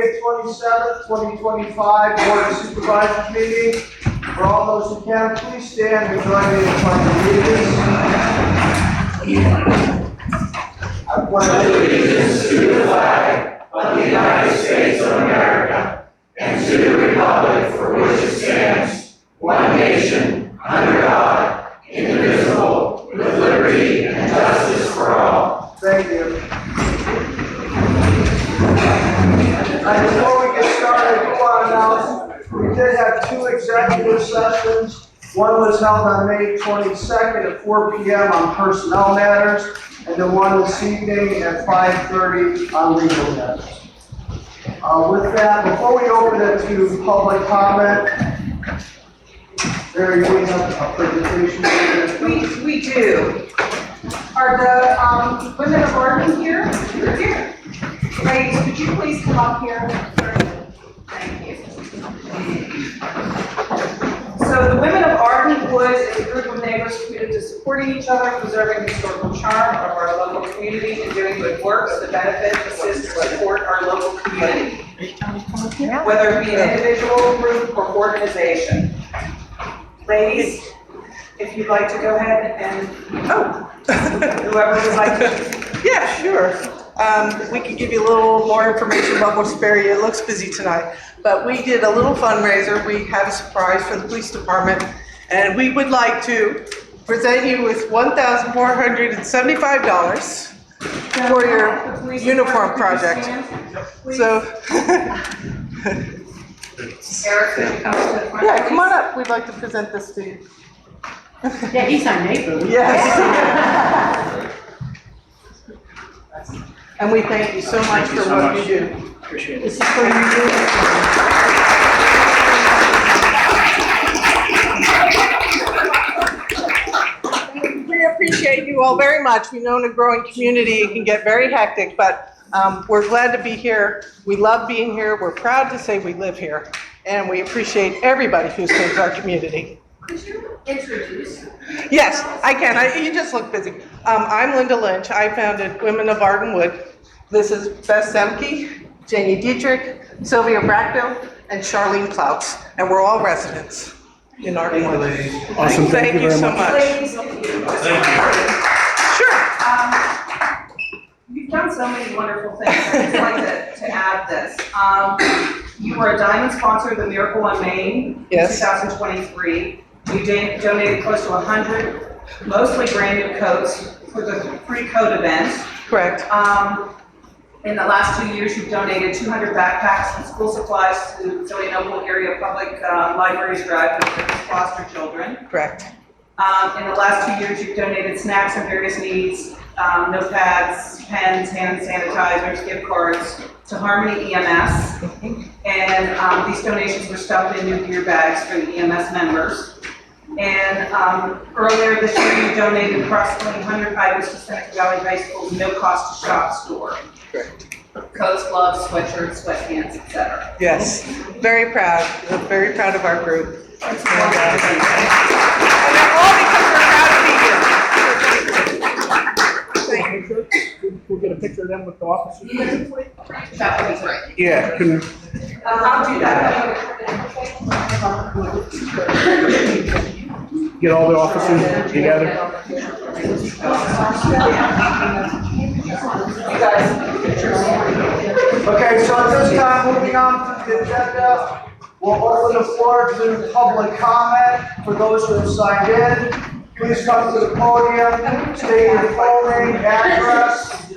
May 27th, 2025 Board of Supervisors meeting. For all those who can, please stand and join me in the pledge of allegiance. I pledge allegiance to the flag of the United States of America and to the republic for which it stands, one nation, under God, indivisible, with liberty and justice for all. Thank you. Before we get started, I want to announce we did have 2 executive sessions. One was held on May 22nd at 4 p.m. on personnel matters, and then one this evening at 5:30 on legal matters. With that, before we open it to public comment, Mary, we have a presentation. We do. Are the women of Oregon here? They're here. Ladies, could you please come up here? Thank you. So the Women of Ardent Woods is a group of neighbors committed to supporting each other, preserving the historical charm of our local community, and doing good works to benefit, assist, and support our local community, whether it be an individual, group, or organization. Ladies, if you'd like to go ahead and, whoever would like to. Yeah, sure. We can give you a little more information about what's Berry. It looks busy tonight, but we did a little fundraiser. We have a surprise for the police department, and we would like to present you with $1,475 for your uniform project. So, Eric, could you come to the front? yeah, come on up. We'd like to present this to you. Yeah, he's our neighbor. Yes. And we thank you so much for what you do. Appreciate it. This is for you. We appreciate you all very much. We know in a growing community it can get very hectic, but we're glad to be here. We love being here. We're proud to say we live here. And we appreciate everybody who serves our community. Could you introduce? Yes, I can. You just look busy. I'm Linda Lynch. I founded Women of Ardenwood. This is Beth Semke, Janie Dietrich, Sylvia Brackville, and Charlene Klaus. And we're all residents in Ardenwood. Awesome. Thank you so much. Ladies, if you would. Sure. You've done so many wonderful things. I'd just like to add this. You were a diamond sponsor of the Miracle on Main in 2023. You donated close to 100, mostly brand new coats for the free coat event. Correct. In the last 2 years, you've donated 200 backpacks and school supplies to Philadelphia area public libraries drive for foster children. Correct. In the last 2 years, you've donated snacks and various needs, notepads, pens, hand sanitizers, gift cards to Harmony EMS. And these donations were stuffed in new gear bags for the EMS members. And earlier this year, you donated approximately 100 items to Seneca Valley High School's no-cost-to-shop store. Correct. Coats, gloves, sweatshirts, sweatpants, etc. Yes. Very proud. We're very proud of our group. It's wonderful. And they're all because we're proud to be here. Thank you. We'll get a picture of them with the officers. That would be great. Yeah. I'll do that. Get all the officers together. Okay, so at this time, moving on to the agenda, we'll open the floor to public comment. For those who have signed in, please come to the podium, state your full name, address.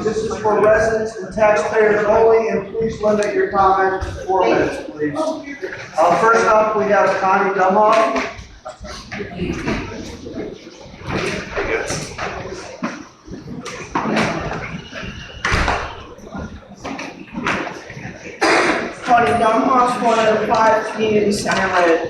This is for residents and taxpayers only, and please limit your comment to 4 minutes, please. First up, we have Connie Dumoff. Connie Dumoff, 105 Community Center Road.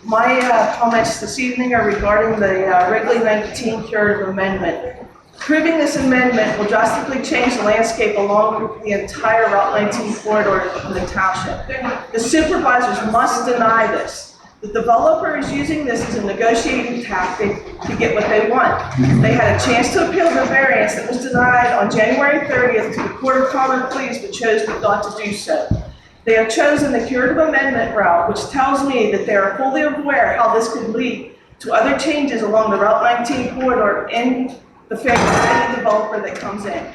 My comments this evening are regarding the Wrigley 19 curative amendment. Approving this amendment will drastically change the landscape along the entire Route 19 corridor of the township. The supervisors must deny this. The developer is using this as a negotiating tactic to get what they want. They had a chance to appeal the variance that was denied on January 30th to the Court of Common Pleas, but chose not to do so. They have chosen the curative amendment route, which tells me that they are fully aware how this could lead to other changes along the Route 19 corridor in the favor of any developer that comes in.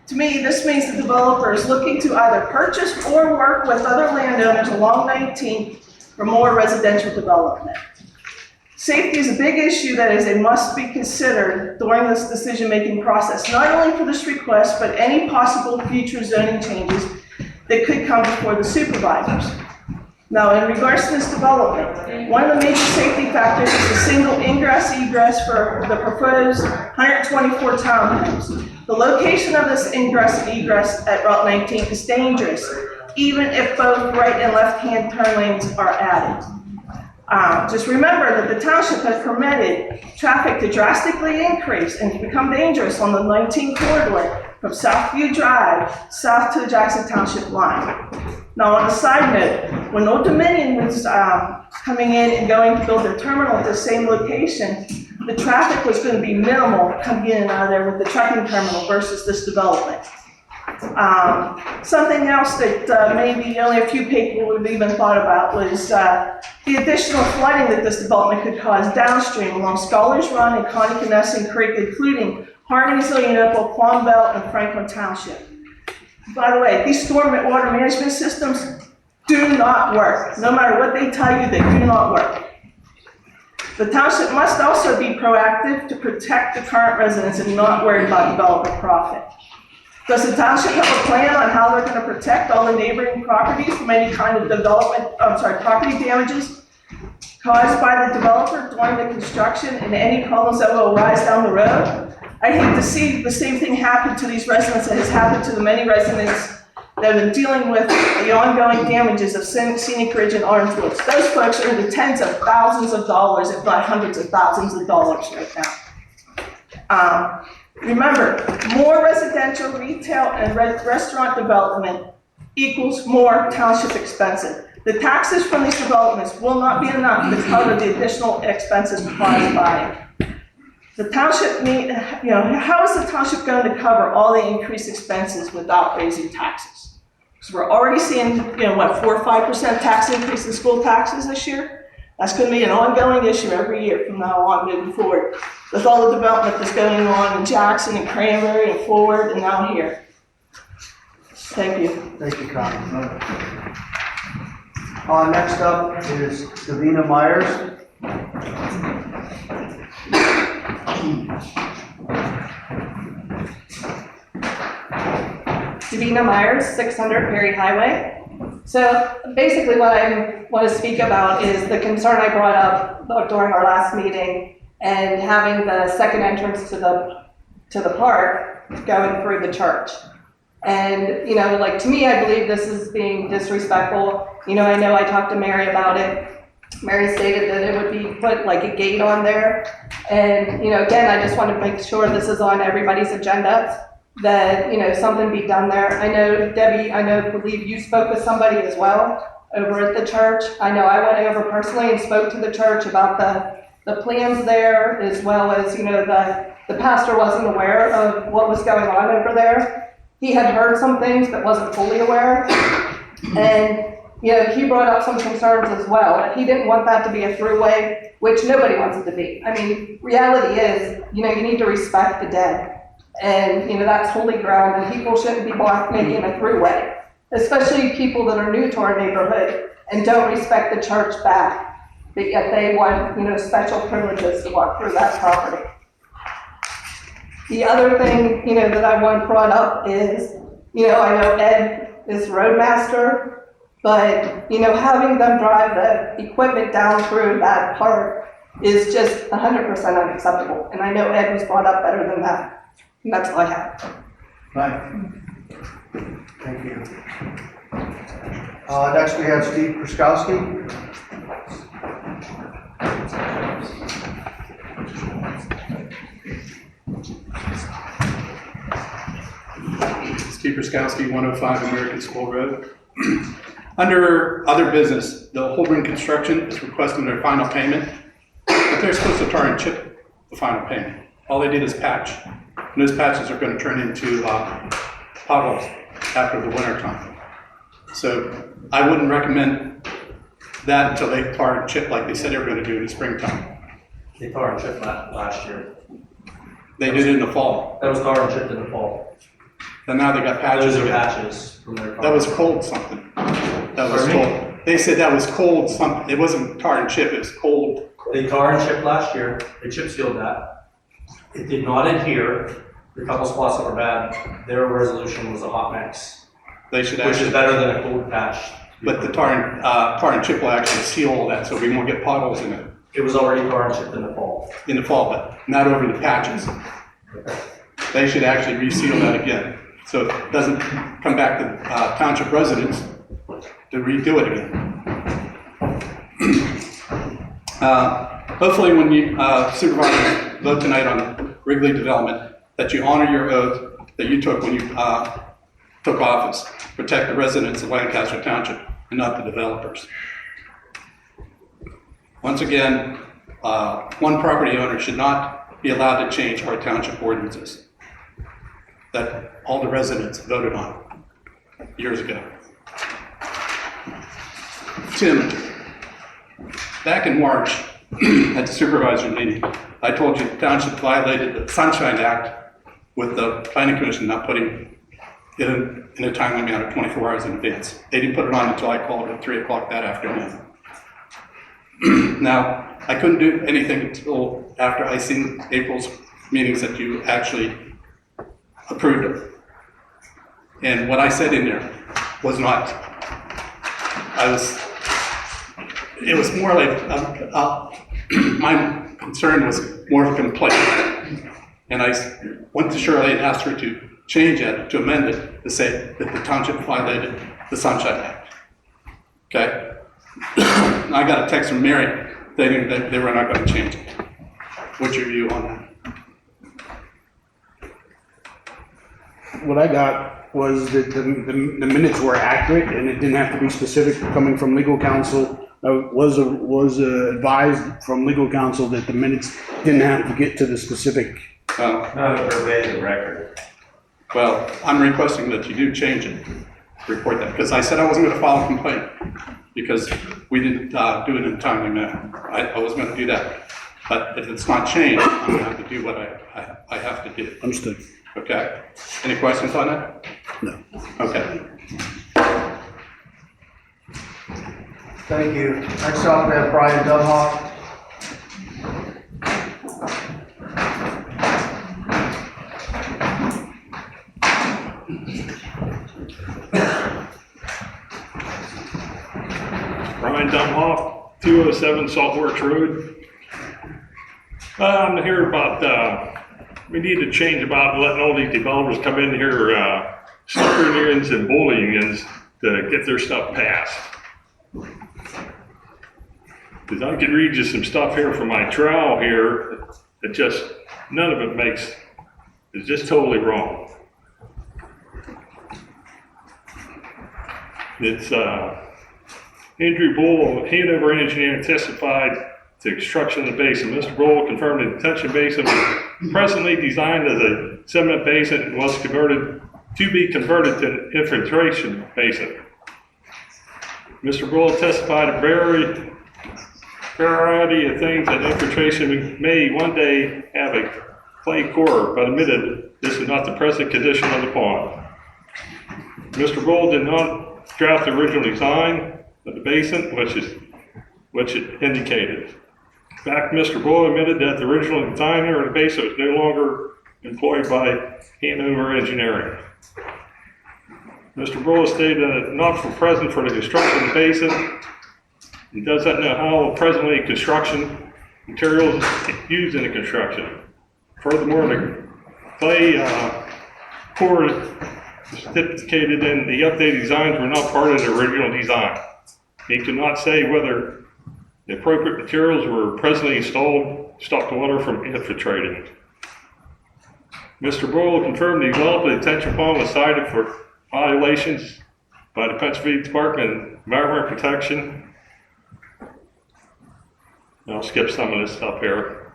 To me, this means the developer is looking to either purchase or work with other landowners along 19 for more residential development. Safety is a big issue that is a must be considered during this decision-making process, not only for this request, but any possible future zoning changes that could come before the supervisors. Now, in regards to this development, one of the major safety factors is the single ingress-egress for the proposed 124 townhomes. The location of this ingress and egress at Route 19 is dangerous, even if both right and left-hand turn lanes are added. Just remember that the township has permitted traffic to drastically increase and to become dangerous on the 19 corridor from Southview Drive south to the Jackson Township line. Now, on a side note, when Old Dominion was coming in and going to build their terminal at the same location, the traffic was going to be minimal coming in and out of there with the trucking terminal versus this development. Something else that maybe only a few people would have even thought about was the additional flooding that this development could cause downstream along Scholars Run and Connie Creek, including Harmony, Opal, Plum Belt, and Franklin Township. By the way, these storm water management systems do not work. No matter what they tell you, they do not work. The township must also be proactive to protect the current residents and not worry about developer profit. Does the township have a plan on how they're going to protect all the neighboring properties from any kind of property damages caused by the developer during the construction and any problems that will arise down the road? I hate to see the same thing happen to these residents that has happened to the many residents that have been dealing with the ongoing damages of Scenic Ridge and Orange Woods. Those folks are in the tens of thousands of dollars, if not hundreds of thousands of dollars right now. Remember, more residential, retail, and restaurant development equals more township expenses. The taxes from these developments will not be enough to cover the additional expenses caused by it. The township how is the township going to cover all the increased expenses without raising taxes? Because we're already seeing, 4 or 5% tax increase in school taxes this year. That's going to be an ongoing issue every year from now on moving forward, with all the development that's going on in Jackson and Cranberry and Forward and now here. Thank you. Thank you, Connie. Next up is Davina Myers. Davina Myers, 600 Perry Highway. So basically what I want to speak about is the concern I brought up during our last meeting and having the second entrance to the park going through the church. And, to me, I believe this is being disrespectful. I know I talked to Mary about it. Mary stated that it would be put like a gate on there. And, again, I just want to make sure this is on everybody's agenda, that, something be done there. I know, Debbie, believe you spoke with somebody as well over at the church. I know I went over personally and spoke to the church about the plans there, as well as, the pastor wasn't aware of what was going on over there. He had heard some things but wasn't fully aware. And he brought up some concerns as well. He didn't want that to be a throughway, which nobody wants it to be. I mean, reality is, you need to respect the dead. And, that's holy ground, and people shouldn't be making a throughway, especially people that are new to our neighborhood and don't respect the church back, but yet they want, special privileges to walk through that property. The other thing, that I want brought up is, I know Ed is roadmaster, but, having them drive the equipment down through that park is just 100% unacceptable. And I know Ed was brought up better than that. And that's all I have. Right. Thank you. Next we have Steve Kruskowski. Steve Kruskowski, 105 American School Road. Under other business, the Holborn Construction is requesting their final payment, but they're supposed to tar and chip the final payment. All they did is patch, and those patches are going to turn into potholes after the winter time. So I wouldn't recommend that until they tar and chip like they said they were going to do in the springtime. They tar and chipped last year. They did it in the fall, That was tar and chipped in the fall. and now they got patches Those are again. patches from their. That was cold something. That was Pardon me? cold. They said that was cold something. It wasn't tar and chip, it was cold. They tar and chipped last year. They chip sealed that. It did not adhere. The couple spots that were bad, their resolution was a hot mix, They should which is actually, better than a cold patch. but the tar and chip will actually seal all that, so we won't get potholes in it It was already tar and chipped in the fall. in the fall, but not over the patches. They should actually reseal that again, so it doesn't come back to township residents to redo it again. Hopefully when you supervisors vote tonight on Wrigley development, that you honor your oath that you took when you took office, protect the residents of Lancaster Township and not the developers. Once again, one property owner should not be allowed to change our township ordinances that all the residents voted on years ago. Tim, back in March at the supervisor meeting, I told you the township violated the Sunshine Act with the planning commission not putting it in a timely manner 24 hours in advance. They didn't put it on until I called at 3 o'clock that afternoon. Now, I couldn't do anything until after I seen April's meetings that you actually approved of. And what I said in there was not, it was more like, my concern was more of a complaint. And I went to Shirley and asked her to change it, to amend it, to say that the township violated the Sunshine Act. Okay? I got a text from Mary stating that they were not going to change it. What's your view on that? What I got was that the minutes were accurate and it didn't have to be specific coming from legal counsel. Was advised from legal counsel that the minutes didn't have to get to the specific. Not a verbatim record. Well, I'm requesting that you do change it, report that, because I said I wasn't going to file a complaint because we didn't do it in a timely manner. I was going to do that. But if it's not changed, I'm going to have to do what I have to do. Understood. Okay? Any questions on that? No. Okay. Thank you. Next up, we have Brian Dunlop. Brian Dunlop, 207 Saltworks Road. I'm here about, we need to change about letting all these developers come in here, sucker unions and bully unions to get their stuff passed. Because I could read you some stuff here from my trial here, that just, none of it it's just totally wrong. It's, Andrew Bull, Hanover Engineering, testified to construction of the basin. Mr. Bull confirmed the detention basin was presently designed as a sediment basin and was to be converted to an infiltration basin. Mr. Bull testified a variety of things that infiltration may one day have a clay core, but admitted this is not the present condition of the pond. Mr. Bull did not draft the original design of the basin, which it indicated. In fact, Mr. Bull admitted that the original designer of the basin was no longer employed by Hanover Engineering. Mr. Bull stated that not for present for the construction of the basin. He does not know how presently construction materials used in the construction. Furthermore, the clay core stipulated in the updated designs were not part of the original design. He could not say whether the appropriate materials were presently installed to stop the water from infiltrating. Mr. Boyle confirmed the development of the detention pond was cited for violations by the Pennsylvania Department of Environmental Protection. I'll skip some of this stuff here.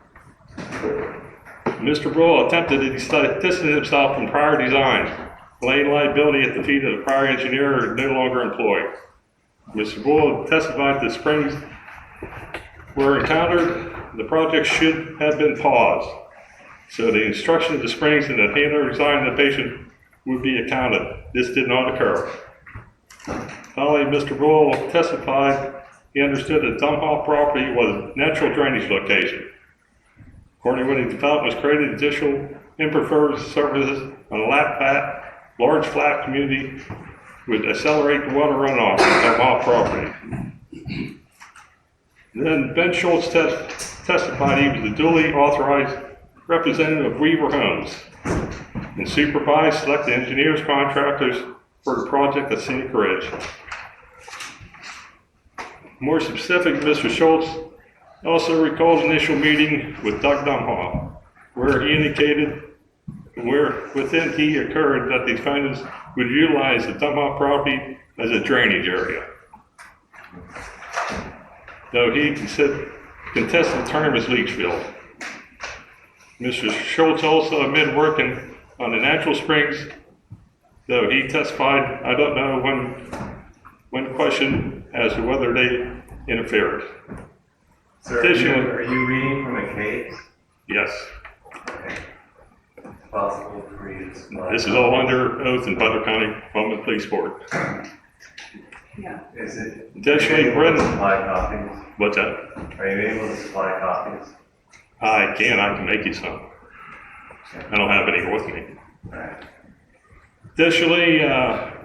Mr. Bull attempted to distance himself from prior designs, laying liability at the feet of the prior engineer no longer employed. Mr. Bull testified that springs were encountered, the project should have been paused, so the instruction of the springs and the handler design of the patient would be accounted. This did not occur. Finally, Mr. Bull testified he understood that Dunhall property was a natural drainage location. According to when the development was created, additional impervious surfaces on a large flat community would accelerate the water runoff of Dunhall property. Then Ben Schultz testified he was a duly authorized representative of Weaver Homes and supervised selected engineers, contractors for the project at Scenic Ridge. More specific, Mr. Schultz also recalled an initial meeting with Doug Dunhall, where he indicated within he occurred that the defendants would utilize the Dunhall property as a drainage area. Though he contested the term as leach field. Mr. Schultz also admitted working on the natural springs, though he testified, I don't know when questioned as to whether they interfered. Sir, are you reading from a case? Yes. Okay. Possible for you to supply. This is all under oath in Butler County Public Police Board. Is it? Additionally, are you able Brendan. to supply copies? What's that? Are you able to supply copies? I can make you some. I don't have any with me. Alright. Additionally,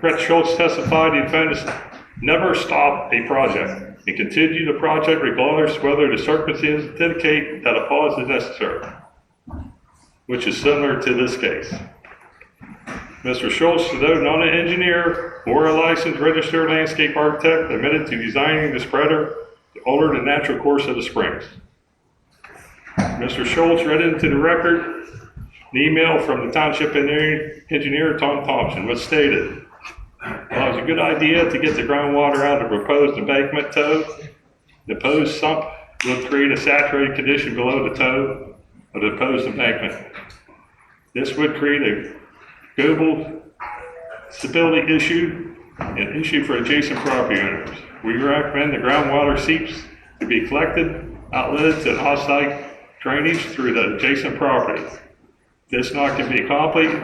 Brett Schultz testified the defendants never stopped a project and continued the project regardless whether the circumstances indicate that a pause is necessary, which is similar to this case. Mr. Schultz, though not an engineer or a licensed registered landscape architect, admitted to designing the spreader to alter the natural course of the springs. Mr. Schultz read into the record an email from the township engineer, Tom Thompson, which stated, "Well, it's a good idea to get the groundwater out of the proposed embankment toe. The proposed sump will create a saturated condition below the toe of the proposed embankment. This would create a global stability issue and issue for adjacent property owners. We recommend the groundwater seeps to be collected, outletted to off-site drainage through the adjacent property. This not can be accomplished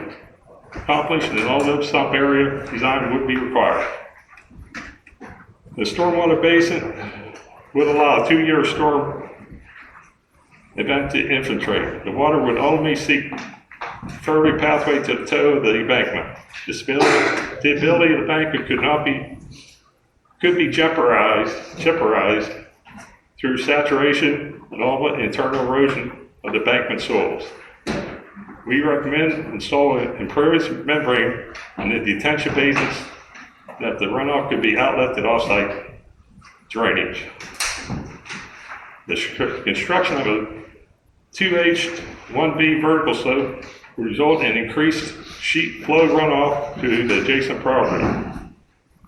in an all-up sump area design would be required. The stormwater basin would allow a 2-year storm event to infiltrate. The water would only seek further pathway to the toe of the embankment. The ability of the embankment could be jeopardized through saturation and all but internal erosion of the embankment soils. We recommend installing an impervious membrane in the detention basins that the runoff could be outletted off-site drainage. The construction of a 2H 1B vertical slope will result in increased sheet flow runoff to the adjacent property.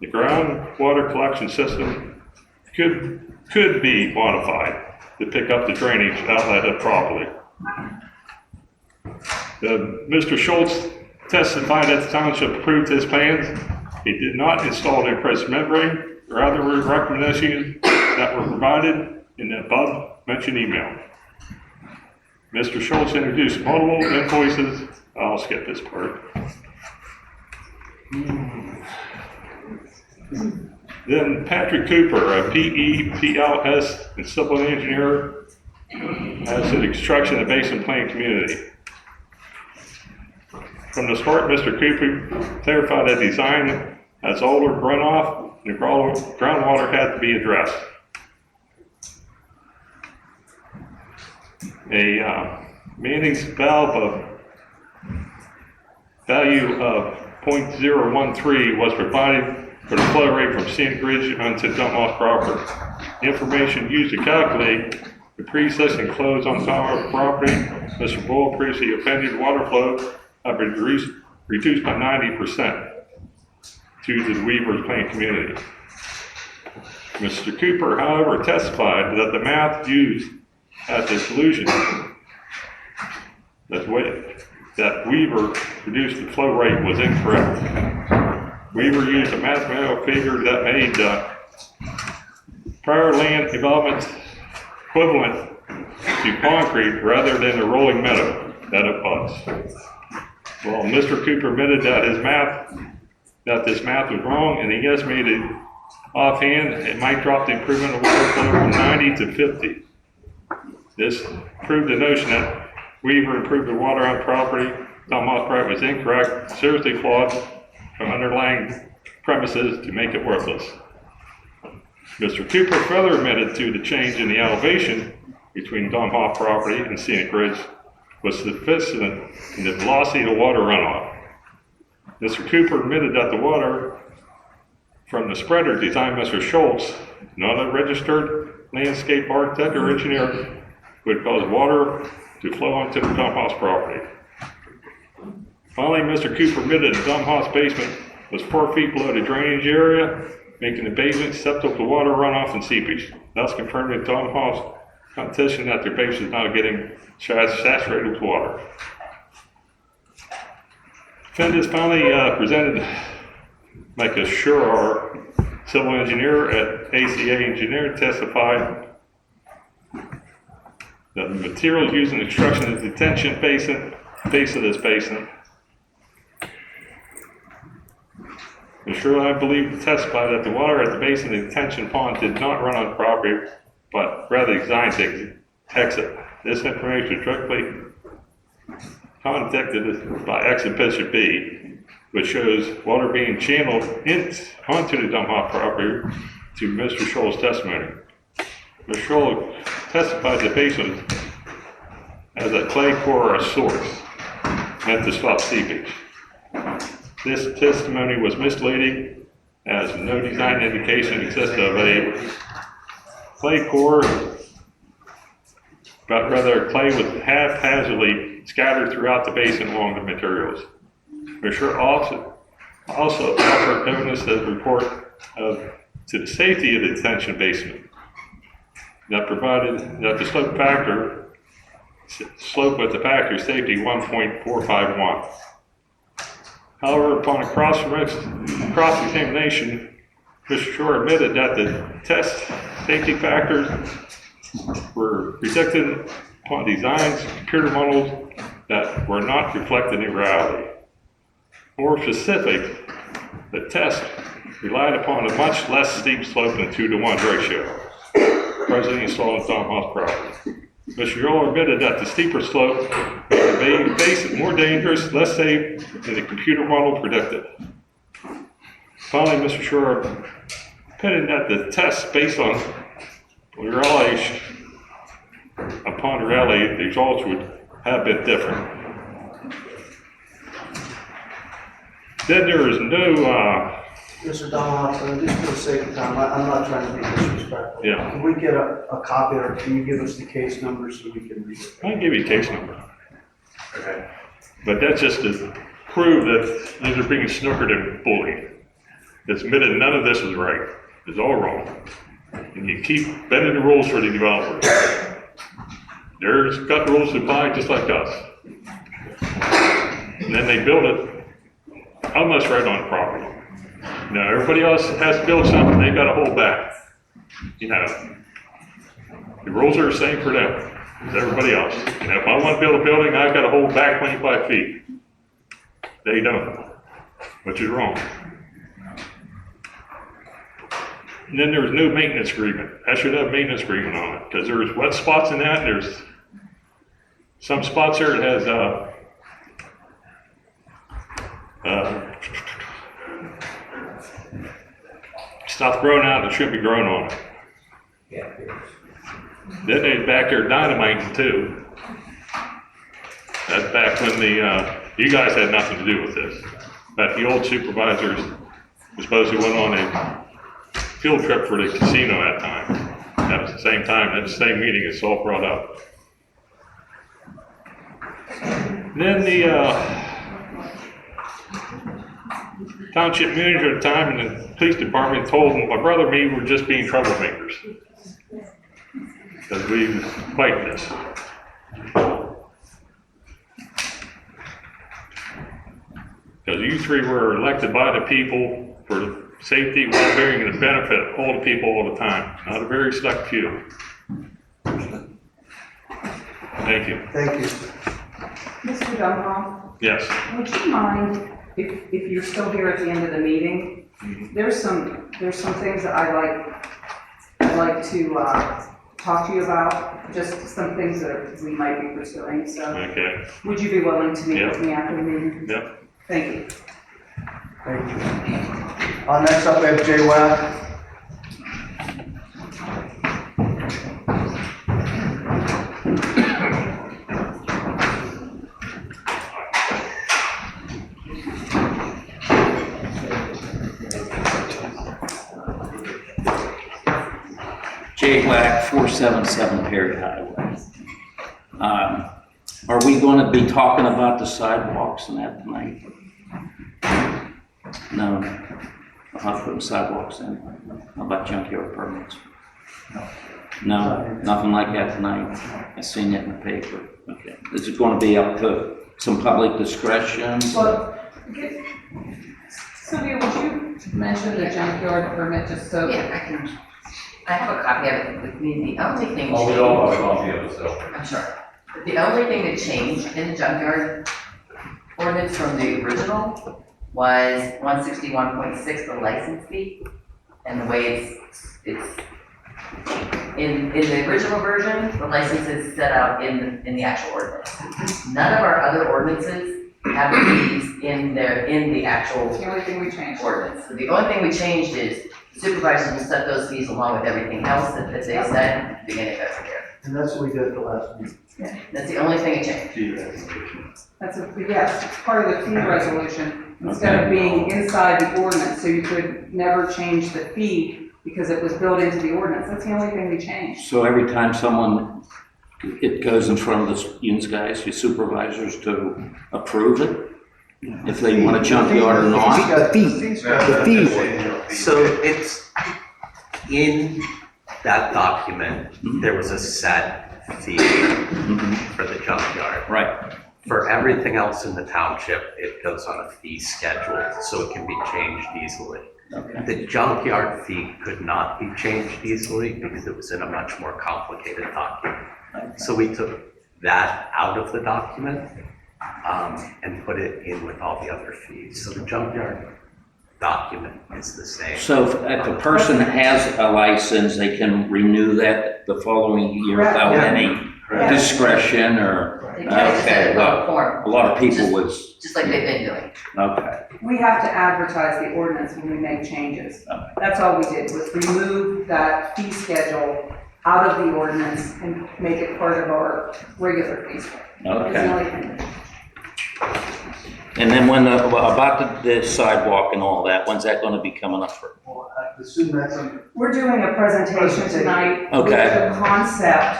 The groundwater collection system could be modified to pick up the drainage outlet properly. Mr. Schultz testified that the township approved his plans. He did not install the impressed membrane or other recommendations that were provided in the above mentioned email. Mr. Schultz introduced multiple invoices. I'll skip this part. Then Patrick Cooper, a PE, PLS, and civil engineer, as to the construction of basin plant community. From the start, Mr. Cooper clarified that design has altered runoff and groundwater had to be addressed. A Manning's valve value of 0.013 was provided for the flow rate from Scenic Ridge onto Dunmoss property. The information used to calculate the pre-existing flows on our property, Mr. Bull previously offended water flow have been reduced by 90%. to the Weaver's plant community. Mr. Cooper, however, testified that the math used at the solution that Weaver produced the flow rate was incorrect. Weaver used a mathematical figure that made prior land development equivalent to concrete rather than the rolling meadow that it was. Well, Mr. Cooper admitted that this math was wrong, and he estimated offhand it might drop the improvement of water flow from 90 to 50. This proved the notion that Weaver improved the water on property. Tom Osbright was incorrect, seriously flawed from underlying premises to make it worthless. Mr. Cooper further admitted to the change in the elevation between Don Hoff property and Scenic Ridge was sufficient in the velocity of the water runoff. Mr. Cooper admitted that the water from the spreader designed Mr. Schultz, not a registered landscape architect or engineer, would cause water to flow onto the Don Hoff property. Finally, Mr. Cooper admitted the Don Hoff basement was 4 feet below the drainage area, making the basement susceptible to water runoff and seepage, thus confirming Don Hoff's contention that their basement is now getting saturated with water. Defendants finally presented Micah Shurar, civil engineer at ACA Engineering, testified that the materials used in the construction of the detention basin, base of this basin. Ms. Shurar, I believe, testified that the water at the base of the detention pond did not run on property, but rather designed to exit. This information was directly contradicted by Exhibit B, which shows water being channeled onto the Don Hoff property to Mr. Scholl's testimony. Mr. Scholl testified the basin as a clay core or a source meant to stop seepage. This testimony was misleading, as no design indication existed of a clay core, but rather clay was haphazardly scattered throughout the basin along the materials. Mr. also offered evidence that report to the safety of the detention basement that provided that the slope with the factor safety 1.451. However, upon a cross-examination, Mr. Shore admitted that the test safety factors were predicted upon designs, computer models that were not reflected in reality. More specific, the test relied upon a much less steep slope than 2-to-1 ratio, presently installed on Don Hoff property. Mr. Shore admitted that the steeper slope made the basin more dangerous, less safe than the computer model predicted. Finally, Mr. Shore admitted that the test based on reality, the results would have been different. Then there is no, Mr. Donaldson, just for the sake of time, I'm not trying to be disrespectful. Yeah. Can we get a copy, or can you give us the case number so we can read it? I can give you a case number, Okay. but that's just to prove that these are being snookered and bullied. It's admitted none of this is right. It's all wrong. And you keep bending the rules for the developers. There's got rules to apply just like us. And then they build it almost right on the property. Now, everybody else has to build something, they gotta hold back. You know, the rules are the same for them as everybody else. And if I want to build a building, I've gotta hold back 25 feet. They don't, which is wrong. And then there's no maintenance agreement. I should have a maintenance agreement on it, because there's wet spots in that, there's some spots there that has, stuff growing out that shouldn't be growing on it. Then they back there dynamiting too. That's back when you guys had nothing to do with this. But the old supervisors supposedly went on a field trip for the casino that time. That was the same time, at the same meeting, it's all brought up. Then the township manager at the time and the police department told him, my brother and me were just being troublemakers. Because we fight this. Because you three were elected by the people for the safety, well-being, and the benefit of all the people all the time, not a very select few. Thank you. Thank you. Mr. Dunlop, Yes. would you mind, if you're still here at the end of the meeting, there's some things that I'd like to talk to you about, just some things that we might be pursuing, so Okay. would you be willing to meet Yeah. with me after the meeting? Yep. Thank you. Thank you. Next up, we have Jay Webb. J. Wack, 477 Perry Highway. Are we going to be talking about the sidewalks and that tonight? No. I'll have to put the sidewalks in. How about junkyard permits? No, nothing like that tonight. I seen it in the paper. Okay. Is it going to be up to some public discretion? Well, Sylvia, would you mention the junkyard permit just so? Yeah, I have a copy of it with me. The only thing Oh, we all have a copy of it, so. I'm sure. The only thing that changed in the junkyard ordinance from the original was 161.6, the license fee. And the way it's in the original version, the license is set out in the actual ordinance. None of our other ordinances have the fees in the actual It's the only thing we changed. ordinance. So the only thing we changed is supervisors will set those fees along with everything else that they said at the beginning of every year. And that's what we did at the last meeting. That's the only thing that changed. Yes, it's part of the fee resolution, instead of being inside the ordinance, so you could never change the fee because it was built into the ordinance. That's the only thing we changed. So every time it goes in front of you guys, your supervisors to approve it? If they want a junkyard or not? The fee. So it's in that document, there was a set fee for the junkyard. Right. For everything else in the township, it goes on a fee schedule, so it can be changed easily. Okay. The junkyard fee could not be changed easily because it was in a much more complicated document. So we took that out of the document and put it in with all the other fees. So the junkyard document is the same. So if a person has a license, they can renew that the following year without any discretion or? They kind of just set it on form, A lot of people would, just like they've been doing. okay. We have to advertise the ordinance when we make changes. That's all we did, was remove that fee schedule out of the ordinance and make it part of our regular fee schedule. That's the Okay. only thing. And then about the sidewalk and all that, when's that gonna be coming up for? Well, I assume that's under. We're doing a presentation tonight with Okay. the concept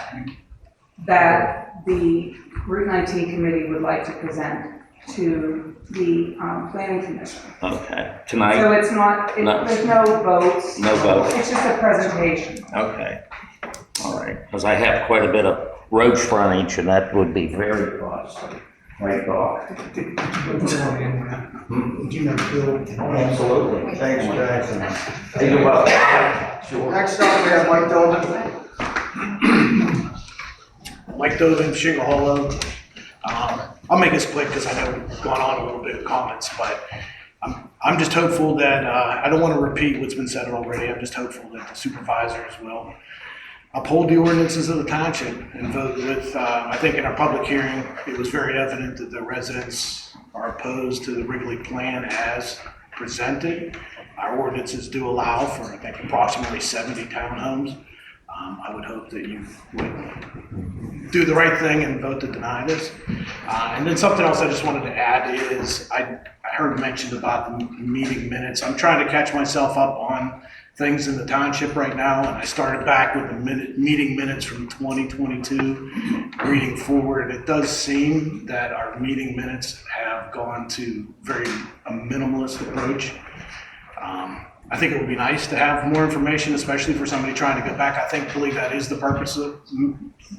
that the Route 19 committee would like to present to the planning commission. Okay, So tonight? it's not, No. there's no votes. No vote. It's just a presentation. Okay, all right, because I have quite a bit of road frontage and that would be very costly. Right, Doc? Absolutely. Thanks, Jackson. Next up, we have Mike Dolan. Mike Dovin, Shingle Hollow. I'll make this quick because I know we've gone on a little bit of comments, but I'm just hopeful that, I don't want to repeat what's been said already. I'm just hopeful that the supervisors will uphold the ordinances of the township and vote with, I think in our public hearing, it was very evident that the residents are opposed to the Wrigley plan as presented. Our ordinances do allow for, I think, approximately 70 townhomes. I would hope that you would do the right thing and vote to deny this. And then something else I just wanted to add is I heard mentioned about the meeting minutes. I'm trying to catch myself up on things in the township right now, and I started back with the meeting minutes from 2022, reading forward. It does seem that our meeting minutes have gone to a minimalist approach. I think it would be nice to have more information, especially for somebody trying to go back. I believe that is the purpose of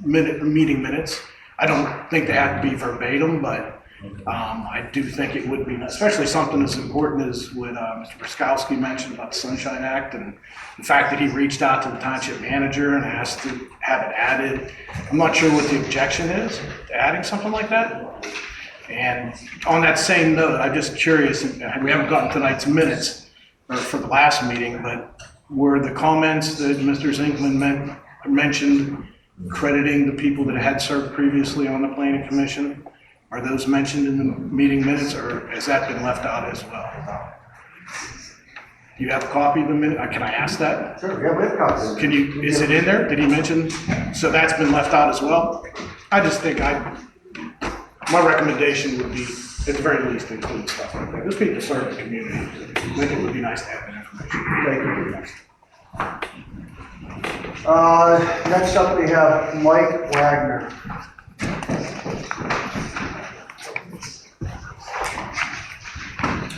meeting minutes. I don't think they have to be verbatim, but I do think it would be, especially something as important as what Mr. Bruskowski mentioned about the Sunshine Act and the fact that he reached out to the township manager and asked to have it added. I'm not sure what the objection is to adding something like that. And on that same note, I'm just curious, we haven't gotten tonight's minutes or for the last meeting, but were the comments that Mr. Zinkman mentioned crediting the people that had served previously on the planning commission? Are those mentioned in the meeting minutes, or has that been left out as well? Do you have a copy of the minute? Can I ask that? Sure, yeah, we have copies. Can you, is it in there? Did he mention? So that's been left out as well? I just think my recommendation would be, at the very least, include stuff like that. Those people serve the community. I think it would be nice to have that information. Thank you. Next up, we have Mike Wagner.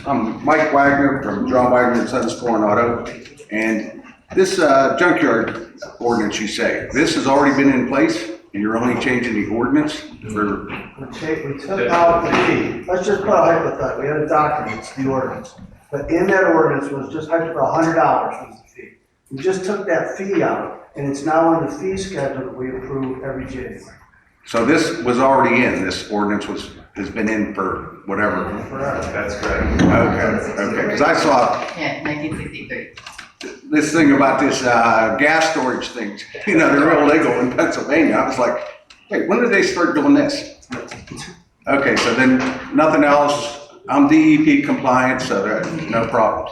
I'm Mike Wagner from John Wagner and Sons Coronado, and this junkyard ordinance, you say, this has already been in place, and you're only changing the ordinance for? We took out the fee. Let's just put a hypothetical. We had a document, it's the ordinance. But in that ordinance was just hypothetical, $100 was the fee. We just took that fee out, and it's now on the fee schedule that we approve every January. So this was already in, this ordinance has been in for whatever? Correct. That's correct. Okay, because I saw Yeah, 1963. this thing about this gas storage thing, they're real legal in Pennsylvania. I was like, wait, when did they start doing this? Okay, so then nothing else. I'm DEP compliant, so there no problems.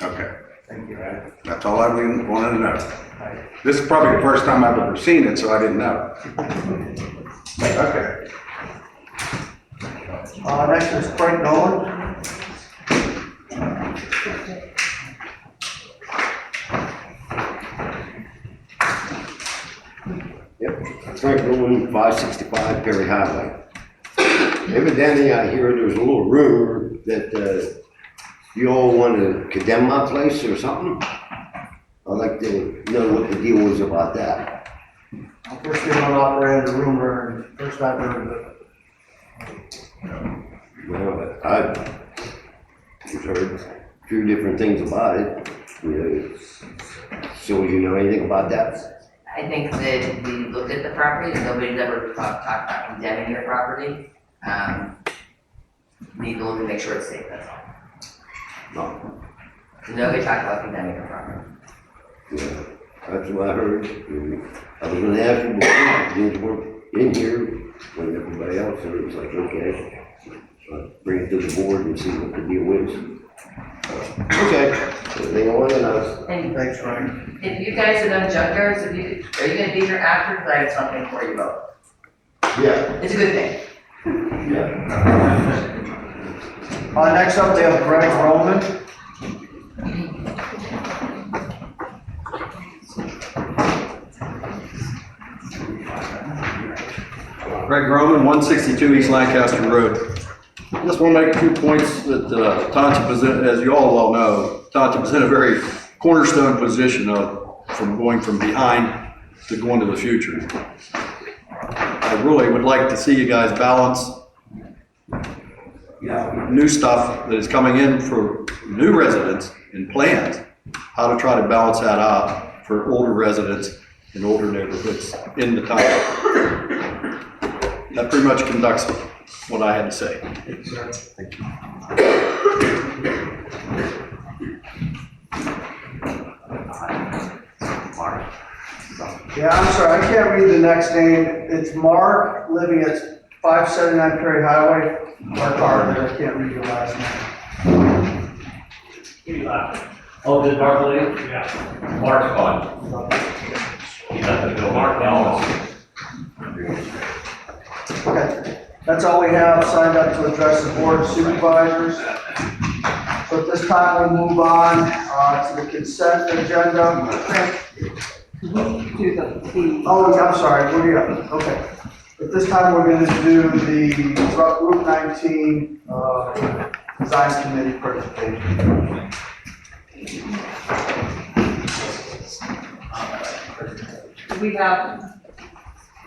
Okay. Thank you. That's all I really wanted to know. This is probably the first time I've ever seen it, so I didn't know. Okay. Next is Frank Nolan. Yep, Frank Nolan, 565 Perry Highway. Evidently, I hear there's a little rumor that you all want to condemn my place or something. I'd like to know what the deal was about that. First thing on operated a rumor, and first I've heard of it. Well, I've heard a few different things about it. So you know anything about that? I think that we looked at the property, and nobody's ever talked about condemning your property. Need to look and make sure it's safe, that's all. No. Nobody talked about condemning your property. Yeah, that's what I heard. I was gonna ask you before, things weren't in here when everybody else said it was like, okay. So I'll bring it to the board and see what the deal is. Okay, everything I want to know. And Thanks, Ryan. if you guys have done junkyards, are you gonna be here after, because I have something for you both. Yeah. It's a good thing. Yeah. Next up, we have Greg Roman. Greg Roman, 162 East Lancaster Road. I just want to make a few points that Township is in, as you all well know, Township is in a very cornerstone position from going from behind to going to the future. I really would like to see you guys balance new stuff that is coming in for new residents and plans, how to try to balance that out for older residents in older neighborhoods in the town. That pretty much conducts what I had to say. Thank you. Yeah, I'm sorry, I can't read the next name. It's Mark, living at 579 Perry Highway. Mark Carter, I can't read your last name. Oh, did Mark leave? Yeah. Mark's gone. He's not gonna go. Mark now. Okay, that's all we have signed up to address the board of supervisors. So at this time, we'll move on to the consent agenda. Do the fee. Oh, I'm sorry, what do you have? Okay. At this time, we're going to do the Route 19 Design Committee participation. Do we have?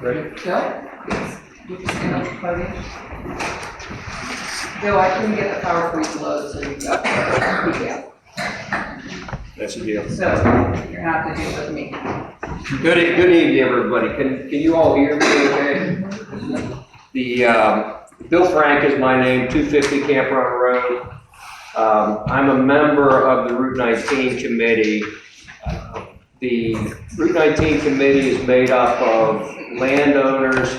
Ready? Bill? Yes. You can stand up the podium. Bill, I couldn't get the PowerPoint to load, so you got the That's a deal. So you're gonna have to do it with me. Good evening, everybody. Can you all hear me okay? Bill Frank is my name, 250 Camp Run Road. I'm a member of the Route 19 committee. The Route 19 committee is made up of landowners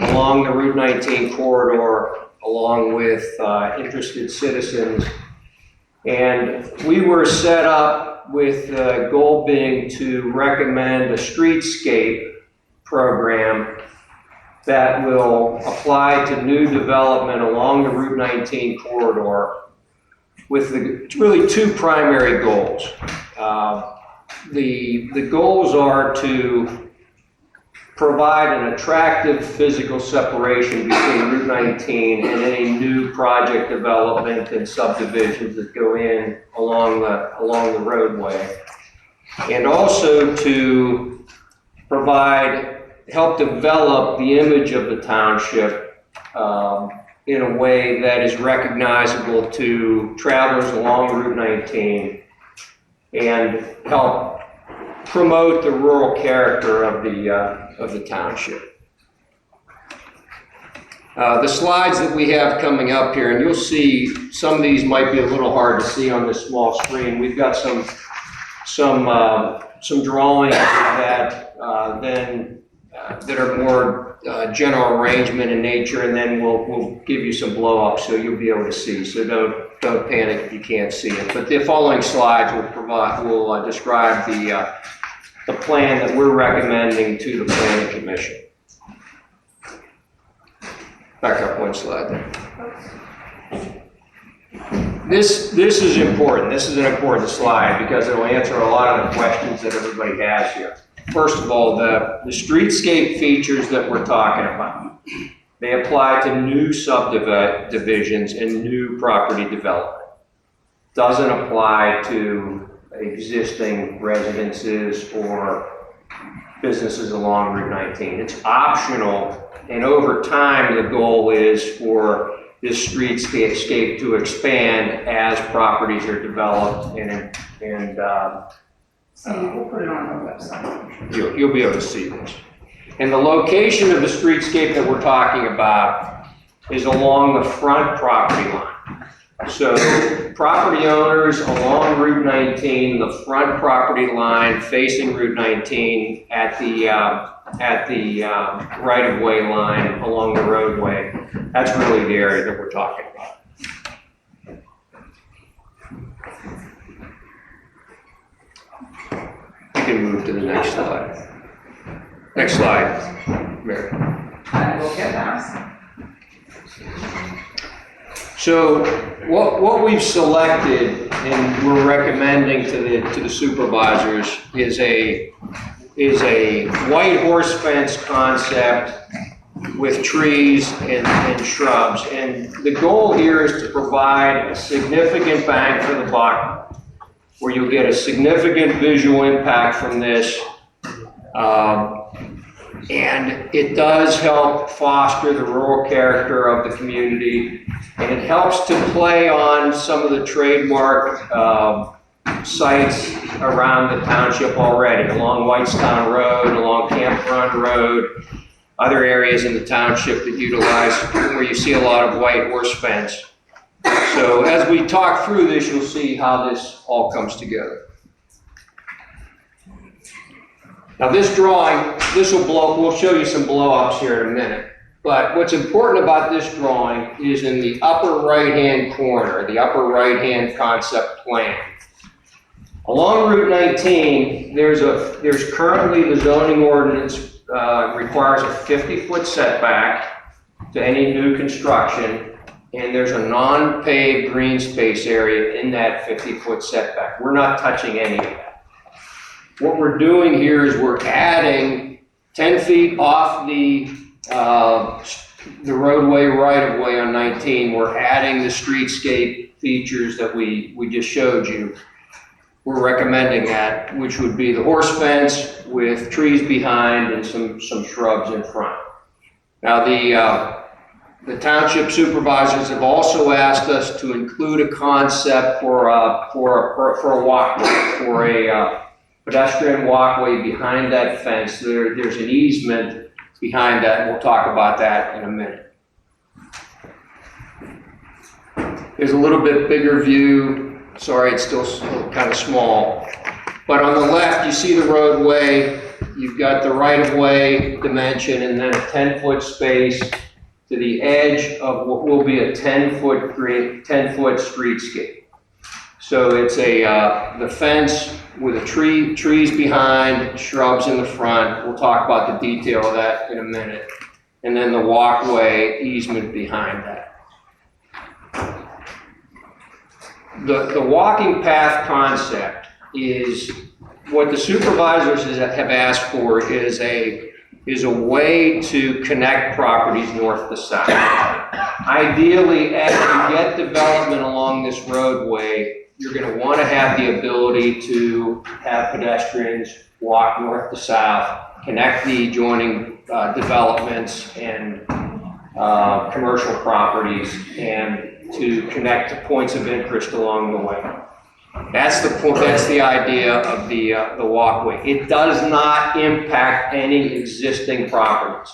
along the Route 19 corridor, along with interested citizens. And we were set up with the goal being to recommend a streetscape program that will apply to new development along the Route 19 corridor with really two primary goals. The goals are to provide an attractive physical separation between Route 19 and any new project development and subdivisions that go in along the roadway. And also to help develop the image of the township in a way that is recognizable to travelers along Route 19 and help promote the rural character of the township. The slides that we have coming up here, and you'll see some of these might be a little hard to see on this small screen. We've got some drawings that are more general arrangement in nature, and then we'll give you some blow-ups so you'll be able to see. So don't panic if you can't see it. But the following slides will describe the plan that we're recommending to the Planning Commission. Back up one slide there. This is important. This is an important slide because it will answer a lot of the questions that everybody has here. First of all, the streetscape features that we're talking about, they apply to new subdivisions and new property development. Doesn't apply to existing residences or businesses along Route 19. It's optional, and over time the goal is for this streetscape to expand as properties are developed and We'll put it on our website. You'll be able to see this. And the location of the streetscape that we're talking about is along the front property line. So property owners along Route 19, the front property line facing Route 19 at the right-of-way line along the roadway, that's really the area that we're talking about. You can move to the next slide. Next slide, Mary. I will get that. So what we've selected and we're recommending to the supervisors is a white horse fence concept with trees and shrubs. And the goal here is to provide a significant bang for the buck, where you'll get a significant visual impact from this. And it does help foster the rural character of the community, and it helps to play on some of the trademark sites around the township already, along Whitestown Road, along Camp Run Road, other areas in the township that utilize, where you see a lot of white horse fence. So as we talk through this, you'll see how this all comes together. Now this drawing, we'll show you some blow-ups here in a minute. But what's important about this drawing is in the upper right-hand corner, the upper right-hand concept plan. Along Route 19, there's currently the zoning ordinance requires a 50-foot setback to any new construction, and there's a non-paved green space area in that 50-foot setback. We're not touching any of that. What we're doing here is we're adding 10 feet off the the roadway right-of-way on 19, we're adding the streetscape features that we just showed you. We're recommending that, which would be the horse fence with trees behind and some shrubs in front. Now, the township supervisors have also asked us to include a concept for a walkway, for a pedestrian walkway behind that fence. There's an easement behind that, and we'll talk about that in a minute. There's a little bit bigger view. Sorry, it's still kind of small. But on the left, you see the roadway. You've got the right-of-way dimension and then a 10-foot space to the edge of what will be a 10-foot streetscape. So it's the fence with trees behind, shrubs in the front. We'll talk about the detail of that in a minute. And then the walkway easement behind that. The walking path concept is what the supervisors have asked for is a way to connect properties north to south. Ideally, as you get development along this roadway, you're going to want to have the ability to have pedestrians walk north to south, connect the adjoining developments and commercial properties, and to connect to points of interest along the way. That's the point. That's the idea of the walkway. It does not impact any existing properties.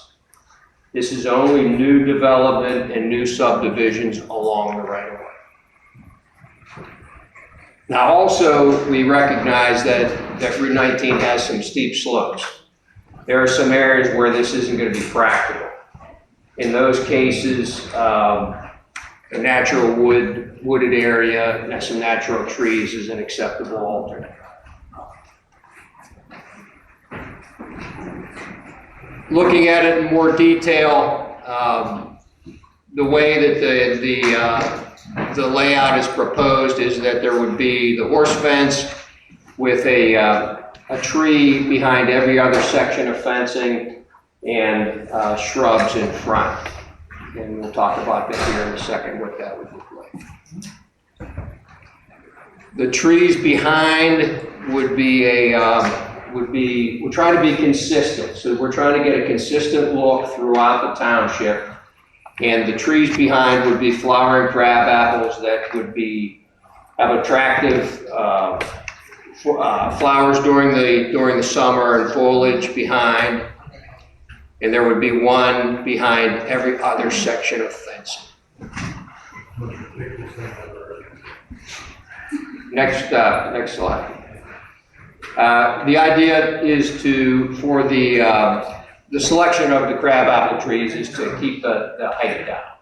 This is only new development and new subdivisions along the right of way. Now, also, we recognize that Route 19 has some steep slopes. There are some areas where this isn't going to be practical. In those cases, a natural wooded area and some natural trees is an acceptable alternate. Looking at it in more detail, the way that the layout is proposed is that there would be the horse fence with a tree behind every other section of fencing and shrubs in front. And we'll talk about that here in a second, what that would look like. The trees behind would be we're trying to be consistent. So we're trying to get a consistent look throughout the township. And the trees behind would be flowering crab apples that would have attractive flowers during the summer and foliage behind. And there would be one behind every other section of fencing. Next slide. The idea is for the selection of the crabapple trees is to keep the height down.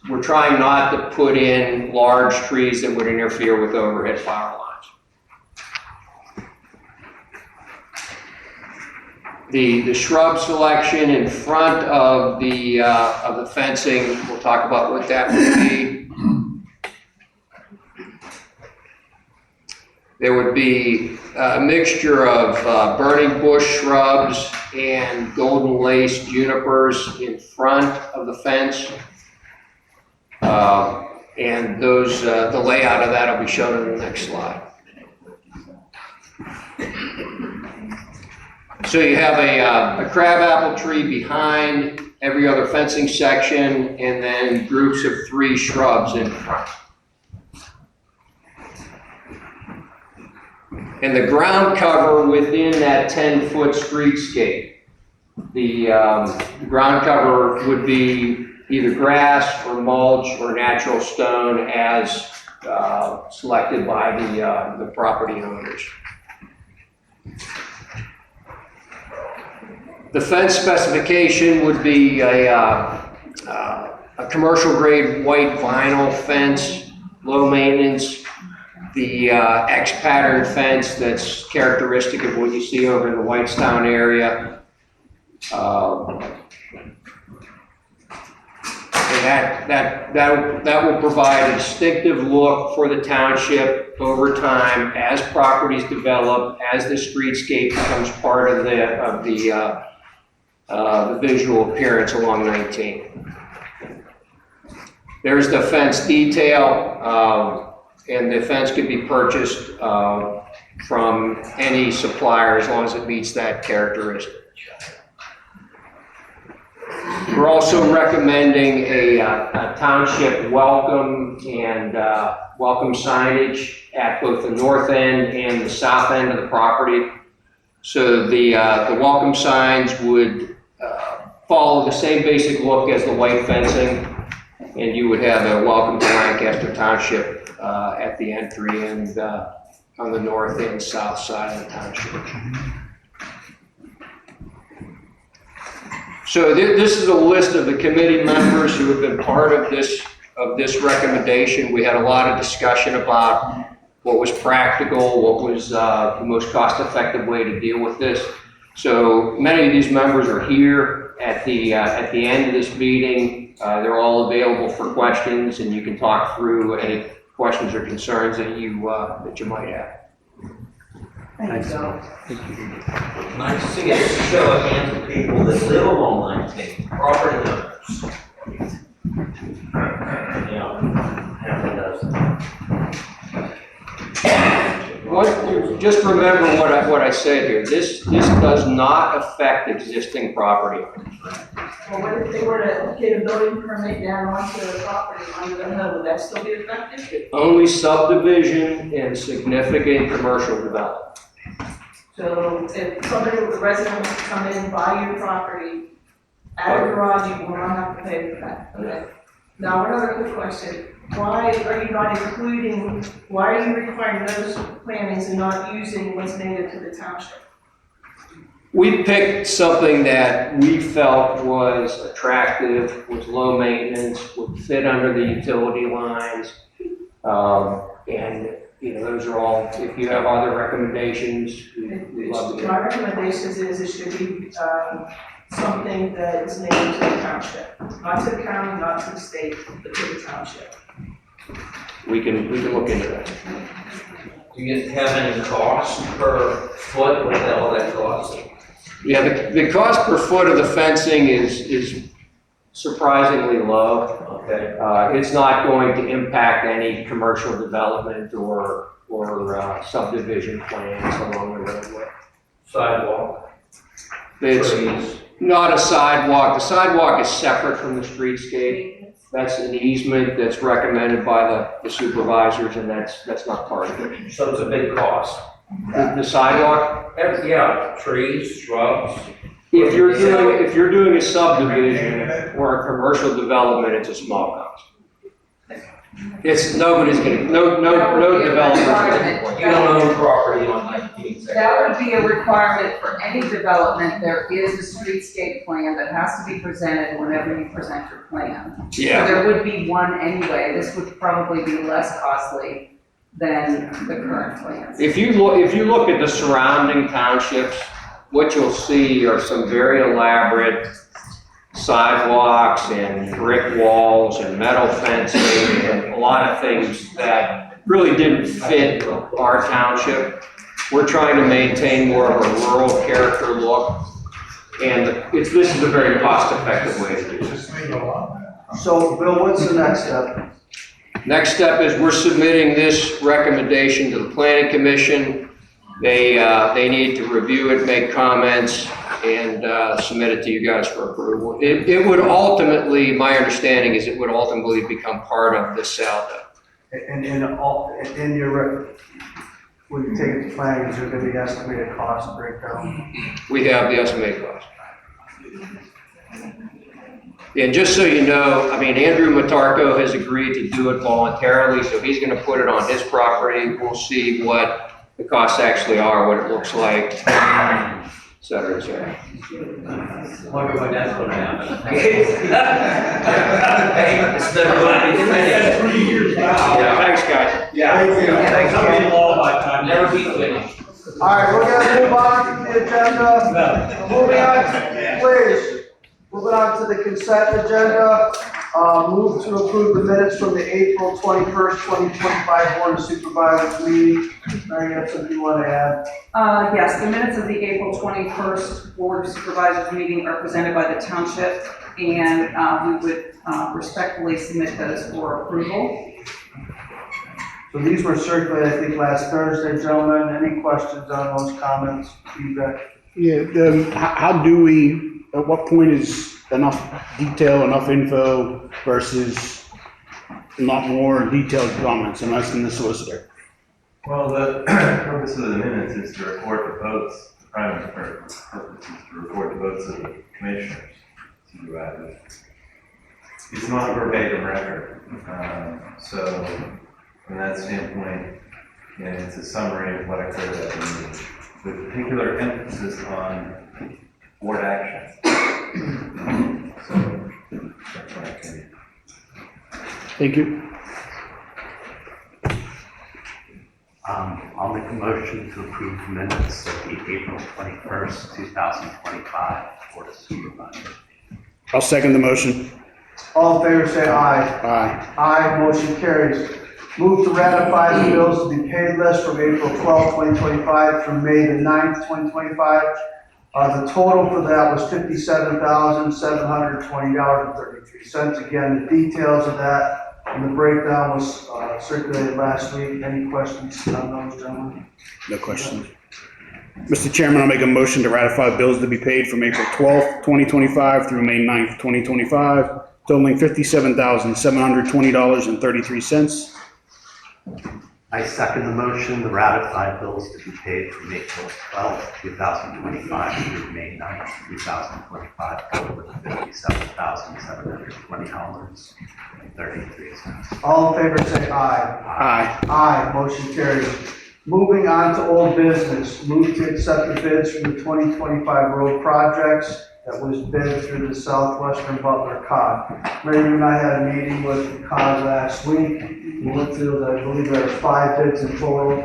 We're trying not to put in large trees that would interfere with overhead power lines. The shrub selection in front of the fencing, we'll talk about what that would be. There would be a mixture of burning bush shrubs and golden lace junipers in front of the fence. And the layout of that will be shown in the next slide. So you have a crabapple tree behind every other fencing section, and then groups of 3 shrubs in front. And the ground cover within that 10-foot streetscape, the ground cover would be either grass or mulch or natural stone as selected by the property owners. The fence specification would be a commercial grade white vinyl fence, low maintenance. The X pattern fence that's characteristic of what you see over in the Whitestown area. And that will provide a distinctive look for the township over time as properties develop, as the streetscape becomes part of the the visual appearance along 19. There's the fence detail, and the fence could be purchased from any supplier as long as it meets that characteristic. We're also recommending a township welcome and welcome signage at both the north end and the south end of the property. So the welcome signs would follow the same basic look as the white fencing, and you would have a welcome to Lancaster Township at the entry and on the north and south side of the township. So this is a list of the committee members who have been part of this recommendation. We had a lot of discussion about what was practical, what was the most cost-effective way to deal with this. So many of these members are here at the end of this meeting. They're all available for questions, and you can talk through any questions or concerns that you might have. Thanks. Nice to see a show of hands of people that live along 19, property owners. Yeah, half a dozen. Just remember what I said here. This does not affect existing property owners. Well, what if they were to get a building permit down onto the property under the hill, would that still be effective? Only subdivision and significant commercial development. So if somebody, a resident wants to come in and buy your property, add a garage, you will not have to pay for that, okay? Now, another quick question, why are you not including, why are you requiring those plantings and not using what's native to the township? We picked something that we felt was attractive, was low maintenance, would fit under the utility lines. And, you know, those are all, if you have other recommendations, we'd love to hear. My recommendations is it should be something that is native to the township, not to the county, not to the state, but to the township. We can look into that. Do you have any cost per foot, what the hell that costs? Yeah, the cost per foot of the fencing is surprisingly low. Okay. It's not going to impact any commercial development or subdivision plans along the roadway. Sidewalk. It's Trees. not a sidewalk. The sidewalk is separate from the streetscape. That's an easement that's recommended by the supervisors, and that's not part of it. So it's a big cost. The sidewalk? Yeah, trees, shrubs. If you're doing a subdivision or a commercial development, it's a small cost. Nobody's gonna, no developer. You don't own property on 19. That would be a requirement for any development. There is a streetscape plan that has to be presented whenever you present your plan. Yeah. So there would be one anyway. This would probably be less costly than the current plans. If you look at the surrounding townships, what you'll see are some very elaborate sidewalks and brick walls and metal fencing and a lot of things that really didn't fit our township. We're trying to maintain more of a rural character look, and this is a very cost-effective way to do this. So, Bill, what's the next step? Next step is we're submitting this recommendation to the Planning Commission. They need to review it, make comments, and submit it to you guys for approval. It would ultimately, my understanding is it would ultimately become part of the SALDO. And in your, when you take it to planning, is there going to be estimated cost breakdown? We have the estimated cost. And just so you know, I mean, Andrew Matarko has agreed to do it voluntarily, so he's going to put it on his property. We'll see what the costs actually are, what it looks like, et cetera, et cetera. Wonder when that's gonna happen. It's never gonna be finished. 3 years now. Yeah, thanks, guys. Yeah. Thank you. It'll be law by time. Never be finished. All right, we're going to move on to the agenda. Moving on, please. Moving on to the consent agenda. Move to approve the minutes from the April 21st, 2025 Board of Supervisors meeting. Mary, you have something you want to add? Yes, the minutes of the April 21st Board of Supervisors meeting are presented by the township, and we would respectfully submit those for approval. So these were circulated, I think, last Thursday, gentlemen. Any questions on those comments, feedback? Yeah, how do we, at what point is enough detail, enough info versus not more detailed comments? I'm asking the solicitor. Well, the purpose of the minutes is to record the votes, the primary purpose is to record the votes of the commissioners. It's not a verbatim record. So from that standpoint, it's a summary of what occurred at the meeting, with particular emphasis on board action. So that's what I can. Thank you. I'll make a motion to approve the minutes of the April 21st, 2025 Board of Supervisors. I'll second the motion. All in favor, say aye. Aye. Aye, motion carries. Move to ratify the bills to be paid list from April 12th, 2025 through May the 9th, 2025. The total for that was $57,720.33. Again, the details of that and the breakdown was circulated last week. Any questions on those, gentlemen? No questions. Mr. Chairman, I'll make a motion to ratify bills to be paid from April 12th, 2025 through May 9th, 2025, totaling $57,720.33. I second the motion to ratify bills to be paid from April 12th, 2025 through May 9th, 2025, totaling $57,720.33. All in favor, say aye. Aye. Aye, motion carries. Moving on to old business, move to accept the bids from the 2025 road projects that was bid through the Southwestern Butler COG. Mary, you and I had a meeting with the COG last week. We went through, I believe there are 5 bids in total.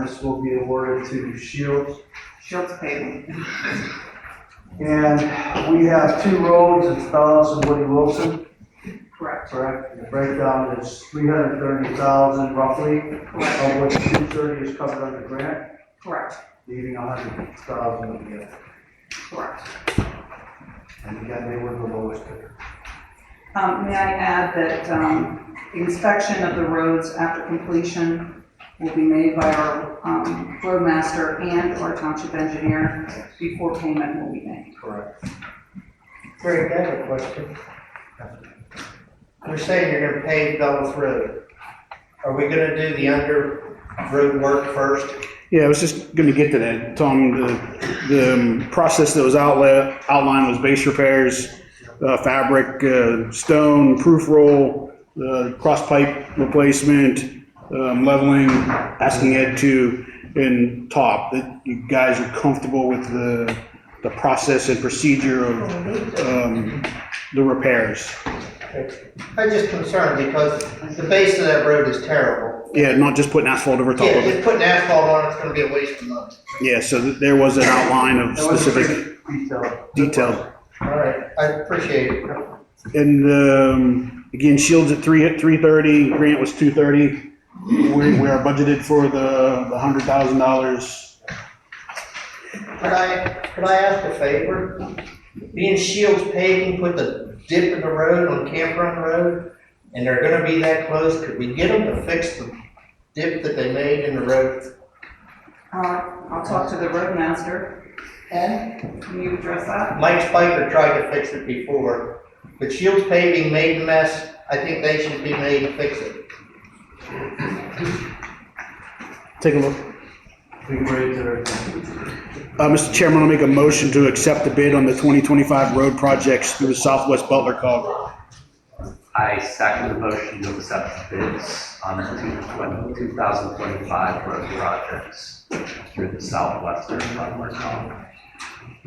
This will be awarded to Shields. Shields paving. And we have 2 roads, it's Dallas and Woody Wilson. Correct. Correct. The breakdown is $330,000 roughly, of which $230 is covered under grant, Correct. leaving $100,000 in the gift. Correct. And again, they were the lowest bidder. May I add that inspection of the roads after completion will be made by our roadmaster and our township engineer before payment will be made. Correct. Greg, I have a question. You're saying you're gonna pave Dulles Road. Are we gonna do the under road work first? Yeah, I was just going to get to that, Tom. The process that was outlined was base repairs, fabric, stone, proof roll, cross pipe replacement, leveling, asking Ed to, and top, that you guys are comfortable with the process and procedure of the repairs. I'm just concerned because the base of that road is terrible. Yeah, not just putting asphalt over top Yeah, of just it. putting asphalt on it's gonna be a waste of money. Yeah, so there was an outline of specific detail. All right, I appreciate it. And again, Shields at 330, Grant was 230. We are budgeted for the $100,000. Could I ask a favor? Being Shields paving put the dip in the road on Camp Run Road, and they're gonna be that close, could we get them to fix the dip that they made in the road? I'll talk to the roadmaster. And? Can you address that? Mike Spiker tried to fix it before, but Shields paving made the mess. I think they should be made to fix it. Take a look. Mr. Chairman, I'll make a motion to accept the bid on the 2025 road projects through the Southwest Butler COG. I second the motion to accept the bids on the 2025 road projects through the Southwestern Butler COG.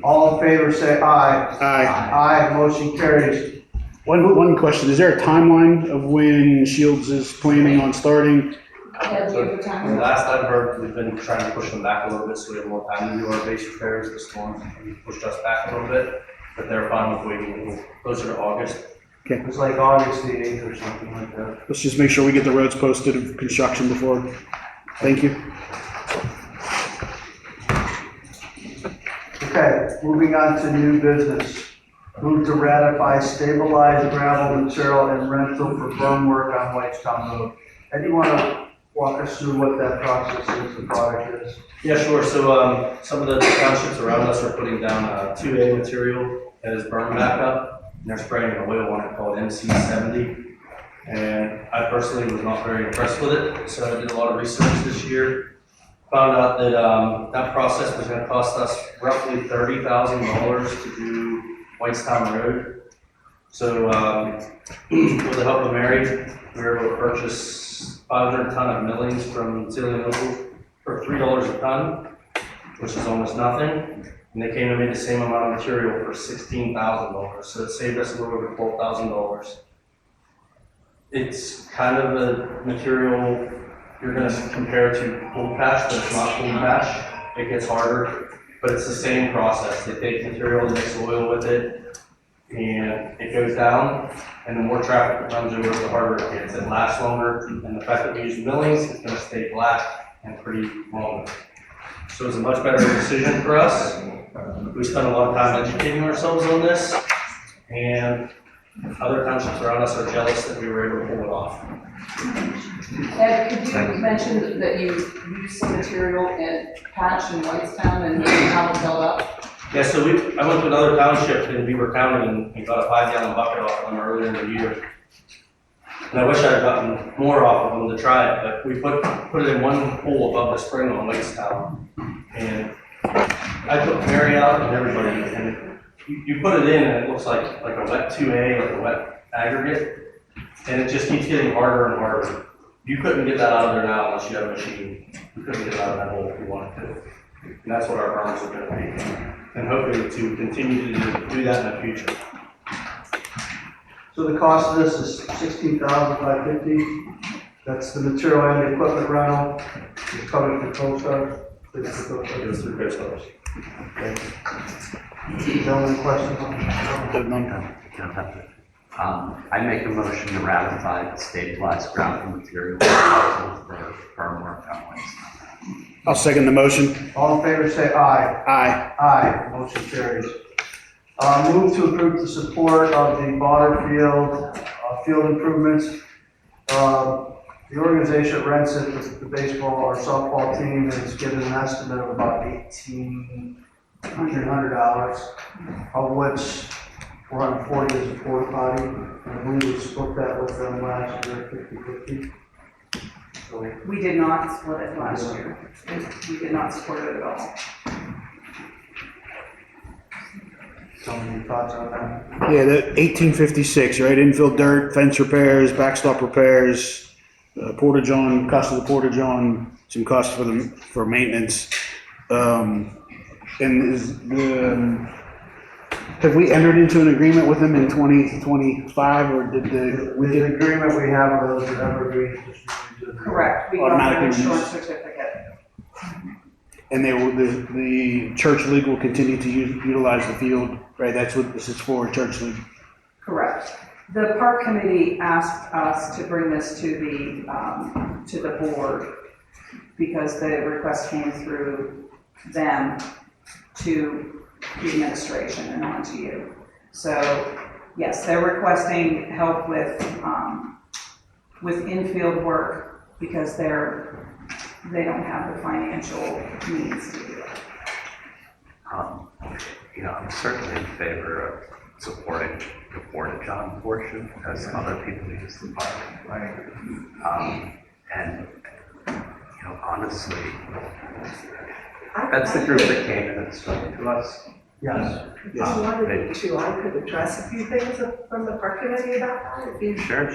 All in favor, say aye. Aye. Aye, motion carries. One question, is there a timeline of when Shields is planning on starting? Last I've heard, we've been trying to push them back a little bit so we have more time to do our base repairs. The storm pushed us back a little bit, but they're fine with waiting a little closer to August. Okay. It was like August the 8th or something like that. Let's just make sure we get the roads posted of construction before. Thank you. Okay, moving on to new business. Move to ratify stabilized gravel material and rental for berm work on Whitestown Road. Ed, you want to walk us through what that process is, the product is? Yeah, sure. So, some of the townships around us are putting down, 2A material as berm backup, and they're spraying an oil on it called MC70. And I personally was not very impressed with it, so I did a lot of research this year. Found out that, that process was gonna cost us roughly $30,000 to do Whitestown Road. So, with the help of Mary, we were able to purchase 500 ton of millings from Zillion Local for $3 a ton, which is almost nothing. And they came to me the same amount of material for $16,000, so it saved us a little over $12,000. It's kind of a material you're gonna compare to cold patch, but it's not cold patch. It gets harder, but it's the same process. They take material, they mix oil with it, and it goes down, and the more traffic that runs over it, the harder it gets. It lasts longer, and the fact that we use millings, it's gonna stay black and pretty long. So it's a much better decision for us. We spent a lot of time educating ourselves on this, and other townships around us are jealous that we were able to pull it off. Ed, could you mention that you used some material in Patch and Whitestown and how it held up? Yeah, so I went to another township in Beaver County and got a 5-gallon bucket off of them earlier in the year. And I wish I had gotten more off of them to try it, but we put it in one hole above the spring on Whitestown. And I took Mary out and everybody, and you put it in and it looks like a wet 2A, like a wet aggregate, and it just keeps getting harder and harder. You couldn't get that out of there now unless you had a machine. You couldn't get it out of that hole if you wanted to. And that's what our berms are gonna be. And hopefully to continue to do that in the future. So the cost of this is $16,550. That's the material and the equipment rental. It's covered for CoStar. It goes through CoStars. Gentlemen, questions on I make a motion to ratify the stabilized gravel material for berm work on Whitestown. I'll second the motion. All in favor, say aye. Aye. Aye, motion carries. Move to approve the support of the Butterfield field improvements. The organization rents it, the baseball or softball team is given an estimate of about $1,800, of which 440 is a porta potty. I believe we split that with them last year, 50-50. So, We did not split it last year. We did not support it at all. any thoughts on that? Yeah, the 1856, right? Infill dirt, fence repairs, backstop repairs, porta-john, cost of the porta-john, some costs for maintenance. And is the, have we entered into an agreement with them in 2025 or did the agreement we have with those that ever agreed to Correct. We got an automatically insurance renews? certificate. And the church league will continue to utilize the field, right? That's what this is for, church league. Correct. The park committee asked us to bring this to the board because the request came through them to the administration and on to you. So yes, they're requesting help with infield work because they don't have the financial means to do it. I'm certainly in favor of supporting the porta-john portion as other people use the park. And honestly, that's the group that came in and spoke to us. Yes. I wanted to, I could address a few things from the park committee about that. If you- Sure.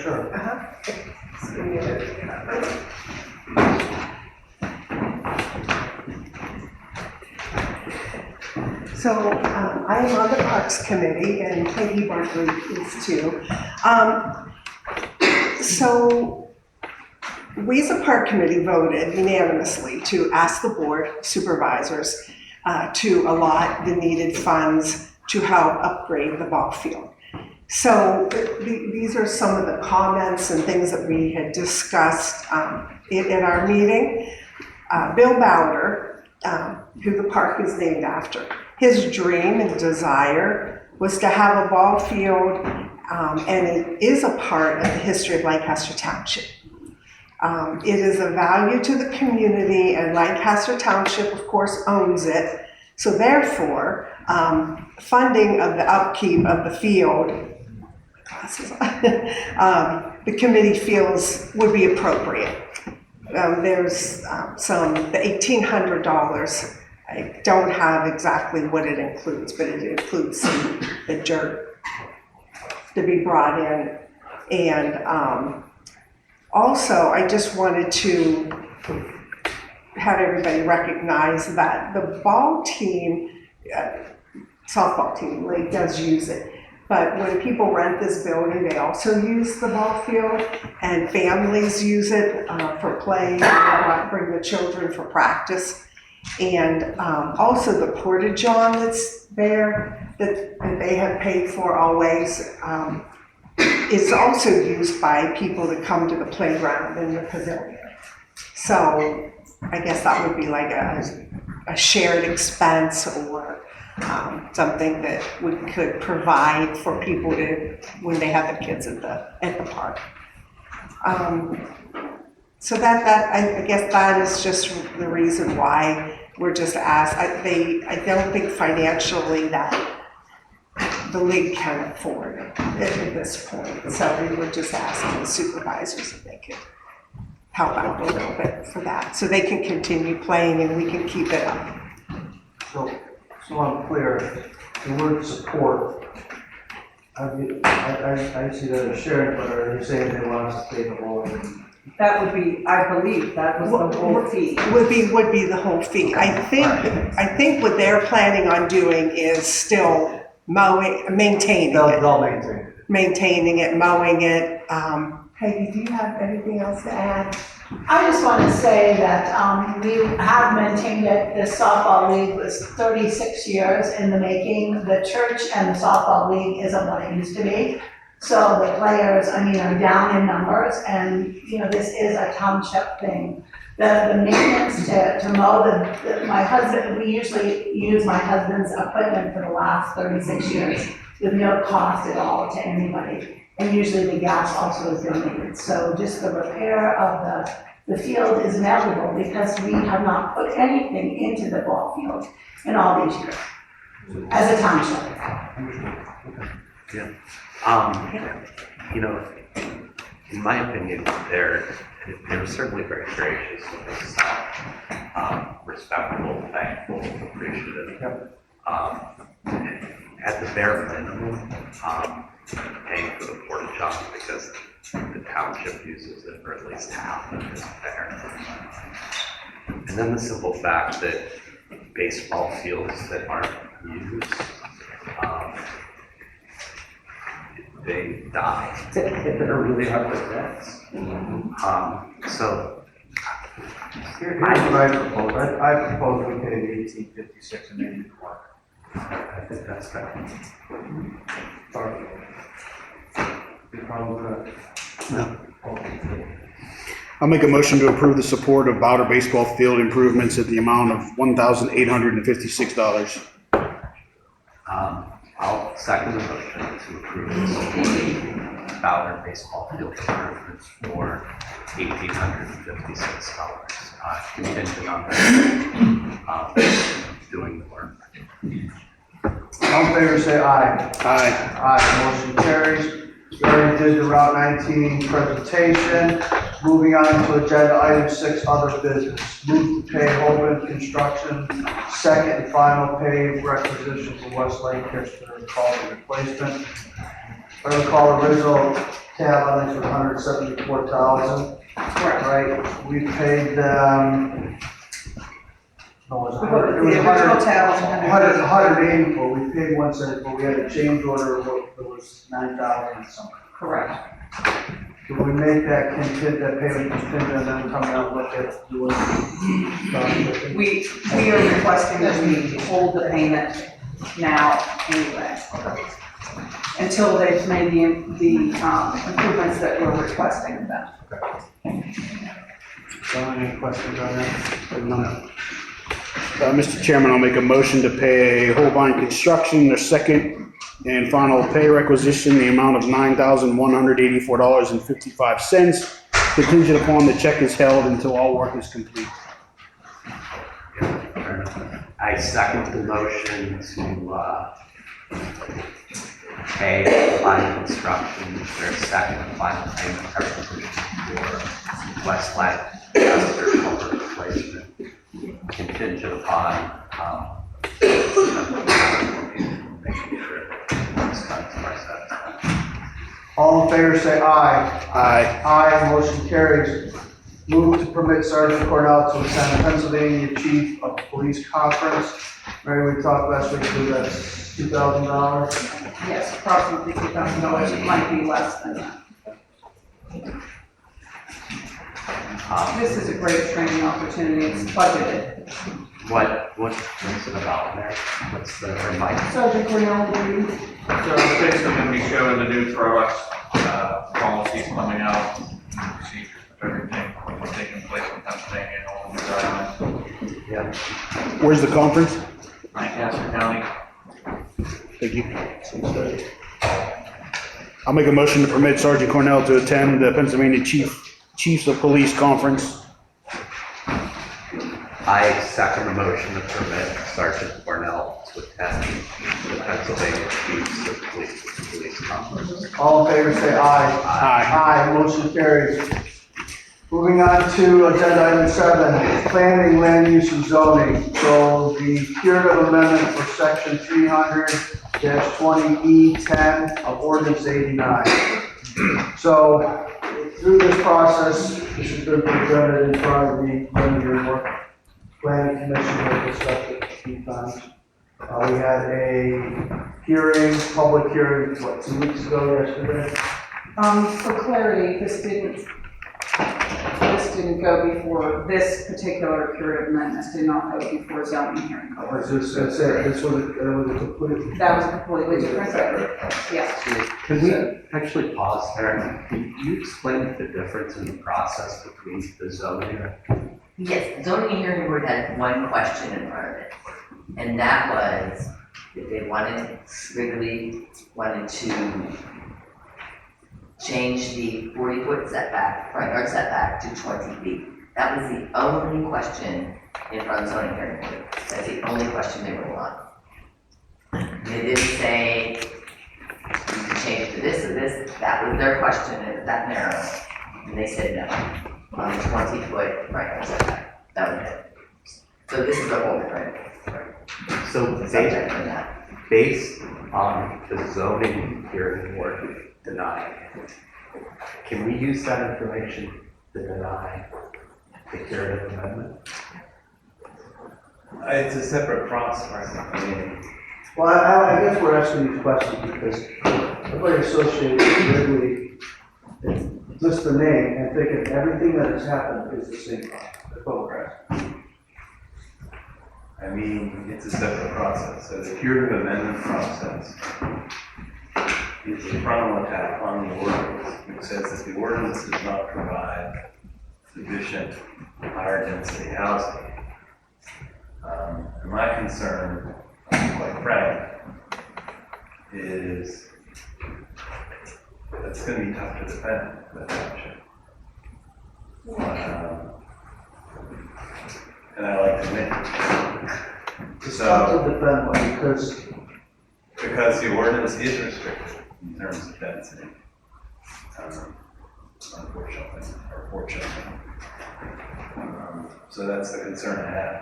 Just give me a minute. So I am on the Parks Committee, and Peggy Barkley is too. So we as a Park Committee voted unanimously to ask the Board Supervisors to allot the needed funds to help upgrade the ball field. So these are some of the comments and things that we had discussed in our meeting. Bill Bowder, who the park is named after, his dream and desire was to have a ball field, and it is a part of the history of Lancaster Township. It is a value to the community, and Lancaster Township, of course, owns it. So therefore, funding of the upkeep of the field, the committee feels would be appropriate. There's the $1,800. I don't have exactly what it includes, but it includes the dirt to be brought in. And also, I just wanted to have everybody recognize that the ball team, softball team, league does use it. But when people rent this building, they also use the ball field, and families use it for play, bring the children for practice. And also the porta-john that's there, that they have paid for always, is also used by people that come to the playground in the pavilion. So I guess that would be like a shared expense, or something that we could provide for people to, when they have their kids at the park. So I guess that is just the reason why we're just asked. I don't think financially that the league can afford it at this point. So we were just asking the supervisors if they could help out a little bit for that, so they can continue playing and we can keep it up. So I'm clear, the word support, I see that as sharing, but are you saying they want us to pay the whole? That would be, I believe, that was the whole fee. Would be the whole fee. I think what they're planning on doing is still maintaining it. They'll maintain it. Maintaining it, mowing it. Peggy, do you have anything else to add? I just want to say that we have maintained it. The softball league was 36 years in the making. The church and the softball league isn't what it used to be. So the players, are down in numbers, and, this is a township thing. The maintenance to mow, my husband, we usually use my husband's equipment for the last 36 years with no cost at all to anybody. And usually the gas also is donated. So just the repair of the field is valuable because we have not put anything into the ball field in all these years as a township. Yeah. In my opinion, they were certainly very gracious with us, respectful, thankful, appreciative. At the bare minimum, paying for the porta john because the township uses it, or at least half of it is fair. And then the simple fact that baseball fields that aren't used, they die. They're really hard to fix. So Here's what I propose. I propose we pay $18.56 and maybe more. I think that's fair. No. I'll make a motion to approve the support of Bowder Baseball Field improvements at the amount of $1,856. I'll second the motion to approve the support of Bowder Baseball Field improvements for $1,856. Contingent on them doing the work. All in favor, say aye. Aye. Aye, motion carries. We already did the Route 19 presentation. Moving on to agenda item 6, other business. Move to pay Holman Construction second and final pay requisition for West Lancaster culvert replacement. If I recall, the original tab on this was $174,000. Right, we paid them. No, it was The original tab was 184. We paid 174, but we had a change order that was 9,000 something. Correct. Can we make that payment contingent and then come out and look at doing stuff? We are requesting that we hold the payment now anyway. until they've made the improvements that we're requesting of them. Any questions on that? None. Mr. Chairman, I'll make a motion to pay Holbein Construction their second and final pay requisition, the amount of $9,184.55, contingent upon the check is held until all work is complete. I second the motion to pay Holbein Construction their second and final payment requisition for West Lancaster culvert replacement, contingent upon making sure this comes to our satisfaction. All in favor, say aye. Aye. Aye, motion carries. Move to permit Sergeant Cornell to attend Pennsylvania Chief of Police Conference. Mary, we talked last week, that's $2,000. Yes, approximately $2,000, it might be less than that. This is a great training opportunity, it's budgeted. What's it about there? What's the reminder? Sergeant Cornell, will you? So basically going to be showing the new Throx policies coming out, procedures, everything that's taking place in Pennsylvania and all the guidelines. Yeah. Where's the conference? Lancaster County. Thank you. I'll make a motion to permit Sergeant Cornell to attend the Pennsylvania Chiefs of Police Conference. I second the motion to permit Sergeant Cornell to attend the Pennsylvania Chiefs of Police Conference. All in favor, say aye. Aye. Aye, motion carries. Moving on to agenda item 7, planning, land use and zoning. So the curative amendment for section 300-20E10 of ordinance 89. So through this process, this has been presented in front of the work planning commission, we discussed it a few times. We had a hearing, public hearing, what, 2 weeks ago, yesterday? For clarity, this didn't go before, this particular curative amendment did not go before zoning hearing. Was this, that's it, this was a complete. That was a completely different, yes. Can we actually pause there? Can you explain the difference in the process between the zoning? Yes, the zoning hearing board had one question in front of it, and that was if they Wrigley wanted to change the 40-foot setback, front yard setback to 20 feet. That was the only question in front of the zoning hearing board. That's the only question they were on. They didn't say you can change it to this or this. That was their question, it was that narrow. And they said no. On the 20-foot front yard setback. That was it. So this is a whole different. So based on the zoning hearing board denying, can we use that information to deny the curative amendment? It's a separate process, I mean. Well, I guess we're asking these questions because everybody associates Wrigley, just the name, and thinking everything that has happened is the same photograph. I mean, it's a separate process. So the curative amendment process is a frontal attack on the ordinance, which says that the ordinance does not provide sufficient higher density housing. And my concern, quite frank, is it's going to be tough to defend the township. And I like to win. It's tough to defend one because the ordinance is restricted in terms of density. Unfortunately, or fortunately. So that's the concern I have.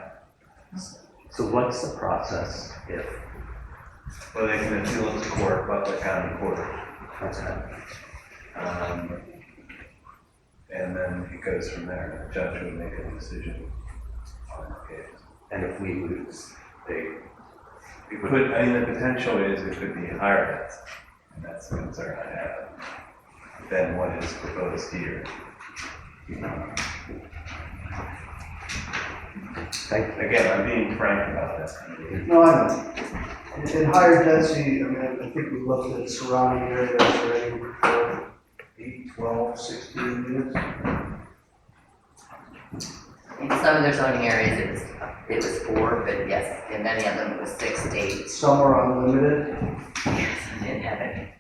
So what's the process if? Well, they can appeal it to court, Butler County Court. Okay. And then it goes from there. The judge would make a decision on the case. And if we lose, it could, I mean, the potential is it could be higher density. And that's the concern I have than what is proposed here. Again, I'm being frank about this. No, I know. In higher density, I mean, I think we looked at surrounding areas already for 8, 12, 16 units. In some of their zoning areas, it was 4, but yes, in many of them, it was 6 to 8. Some are unlimited. Didn't have any.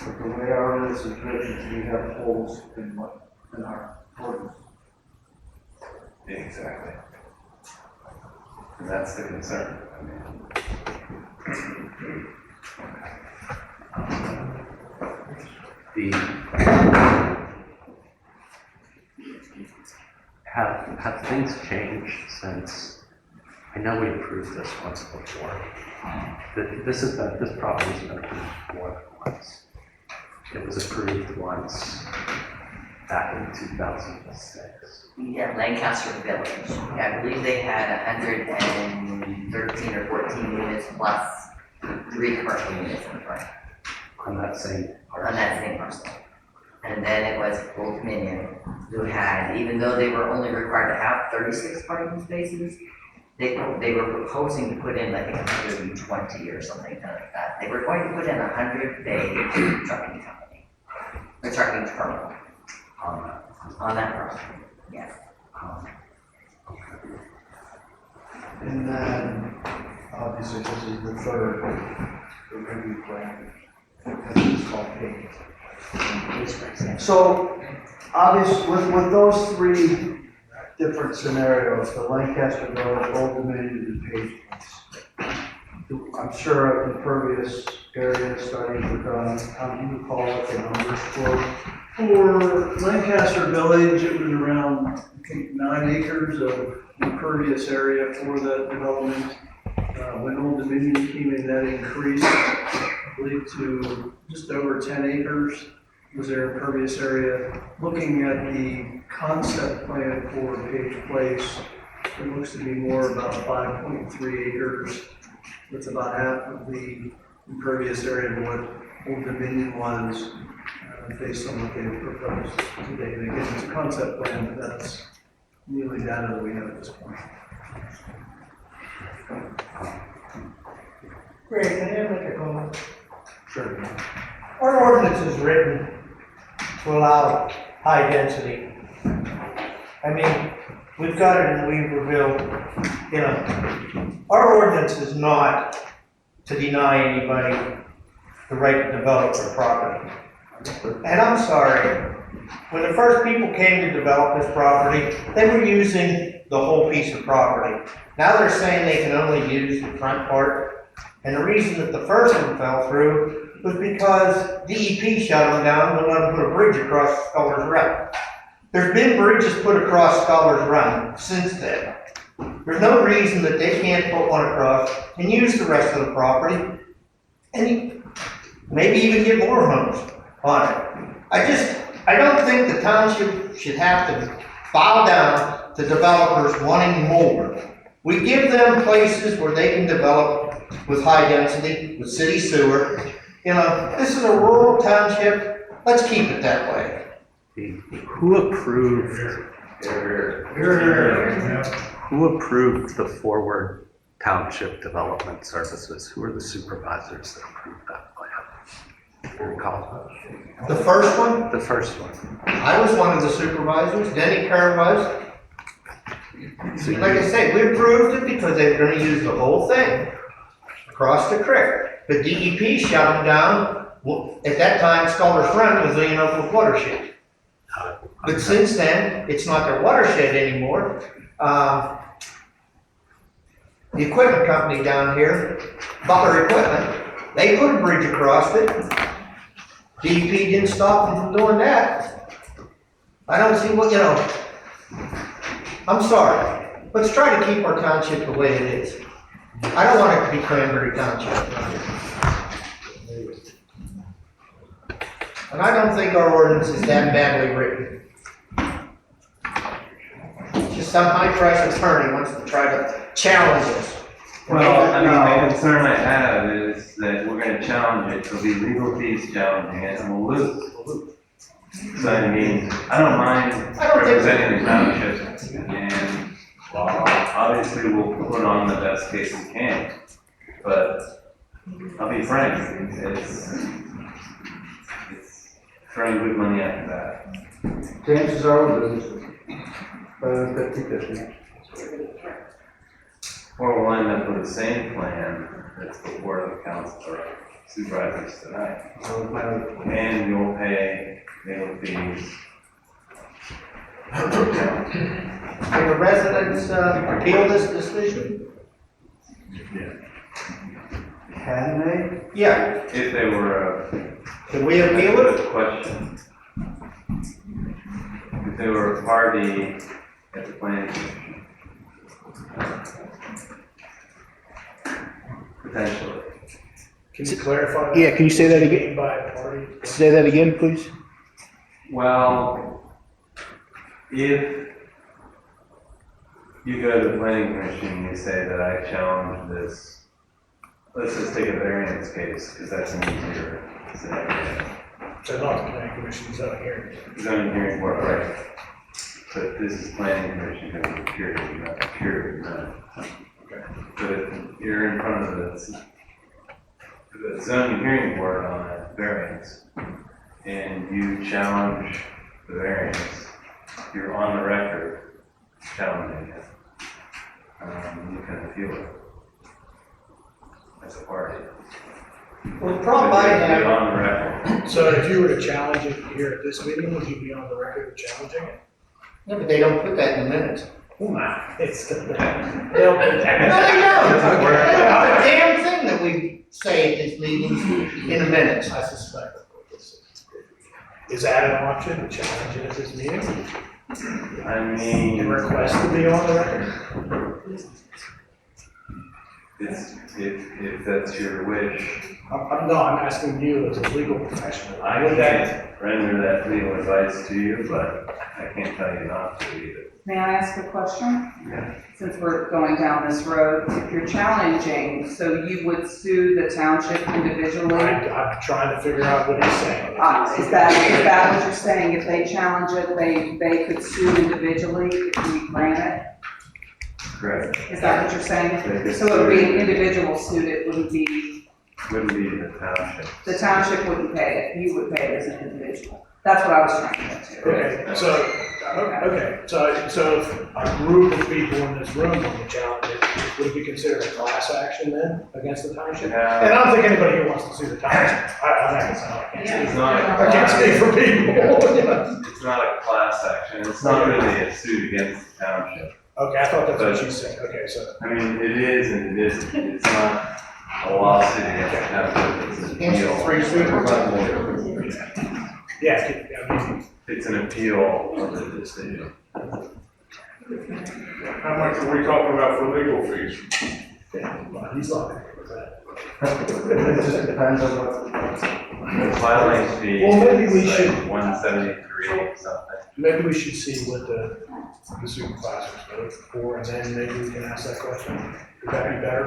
But the way our ordinance is written, we have holes in our ordinance. Exactly. And that's the concern. Have things changed since, I know we approved this once before. This property's been approved more than once. It was approved once back in 2006. Yeah, Lancaster Village. I believe they had 113 or 14 units plus 3 commercial units in the front. On that same parcel. On that same parcel. And then it was Old Dominion, who had, even though they were only required to have 36 parking spaces, they were proposing to put in, I think, 120 or something like that. They were going to put in a 100-bay trucking company, a trucking terminal on that property. Yes. And then, obviously, this is the third review plan. It's called page. So, obviously, with those 3 different scenarios, the Lancaster Village, Old Dominion, and Page Place, I'm sure impervious area studies were done. How do you recall what the numbers were? For Lancaster Village, it was around, I think, 9 acres of impervious area for that development. When Old Dominion came in, that increased, I believe, to just over 10 acres was their impervious area. Looking at the concept plan for Page Place, it looks to be more about 5.3 acres. That's about half of the impervious area of what Old Dominion was, based on what they proposed today. And again, it's a concept plan, but that's the only data that we have at this point. Greg, can I make a comment? Sure. Our ordinance is written to allow high density. I mean, we've got it in Weaverville, you know. Our ordinance is not to deny anybody the right to develop their property. And I'm sorry, when the first people came to develop this property, they were using the whole piece of property. Now they're saying they can only use the front part. And the reason that the first one fell through was because DEP shut them down and let them put a bridge across Scholars Run. There's been bridges put across Scholars Run since then. There's no reason that they can't put one across and use the rest of the property and maybe even get more homes on it. I don't think the township should have to bow down to developers wanting more. We give them places where they can develop with high density, with city sewer. You know, this is a rural township. Let's keep it that way. Who approved? Who approved the Forward Township Development Services? Who are the supervisors that approved that plan? Do you recall? The first one? The first one. I was one of the supervisors. Denny Kerr was. Like I say, we approved it because they were going to use the whole thing across the creek. The DEP shut them down. At that time, Scholars Run was the local watershed. But since then, it's not their watershed anymore. The equipment company down here, Butler Equipment, they put a bridge across it. DEP didn't stop them from doing that. I don't see what, I'm sorry. Let's try to keep our township the way it is. I don't want it to be Cranberry Township. And I don't think our ordinance is that badly written. Just some high-priced attorney wants to try to challenge us. Well, I mean, the concern I have is that we're gonna challenge it, there'll be legal fees challenging it, and we'll lose. So I mean, I don't mind representing the township, and Well, obviously, we'll put on the best case we can, but I'll be frank, it's throwing good money after that. Chances are we'll lose. 50/50. Or we'll end up with the same plan that's before the council or supervisors tonight. And you'll pay legal fees. Can the residents appeal this decision? Can they? Yeah. If they were Can we appeal it? Good question. If they were a party at the planning commission. Potentially. Can you clarify? Yeah, can you say that again? By a party? Say that again, please. Well, if you go to the planning commission and you say that I challenge this, let's just take a variance case, because that's an easier scenario. So not the planning commission, zoning hearing. Zoning hearing board, right? But this is planning commission, because it's period, not period, not. But if you're in front of the zoning hearing board on a variance, and you challenge the variance, you're on the record challenging it. You can appeal it as a party. Well, the problem I have. Be on the record. So if you were to challenge it here at this meeting, would you be on the record of challenging it? No, but they don't put that in the minutes. Oh my, it's the. No, they don't. The damn thing that we say at this meeting in the minutes. I suspect. Is that an option, to challenge it at this meeting? I mean. You request to be on the record? If that's your wish. No, I'm asking you as a legal professional. I can't render that legal advice to you, but I can't tell you not to either. May I ask a question? Yeah. Since we're going down this road, if you're challenging, so you would sue the township individually? I'm trying to figure out what he's saying. Is that what you're saying? If they challenge it, they could sue individually if we grant it? Correct. Is that what you're saying? So it would be an individual suit, it wouldn't be, the township. the township wouldn't pay it, you would pay it as an individual. That's what I was trying to get to. Okay, so if a group of people in this room want to challenge it, would it be considered a class action then against the township? Yeah. And I don't think anybody here wants to sue the township. I can't speak for people. It's not a class action, it's not really a suit against the township. Okay, I thought that's what she said, okay, so. I mean, it is and it isn't, it's not a lawsuit against the township, it's an appeal. Yeah, I mean. It's an appeal of the decision. How much are we talking about for legal fees? He's lying with that. It just depends on what. The filing fee Well, maybe we is should- like 173 something. Maybe we should see what the supervisors vote for, and then maybe we can ask that question. Would that be better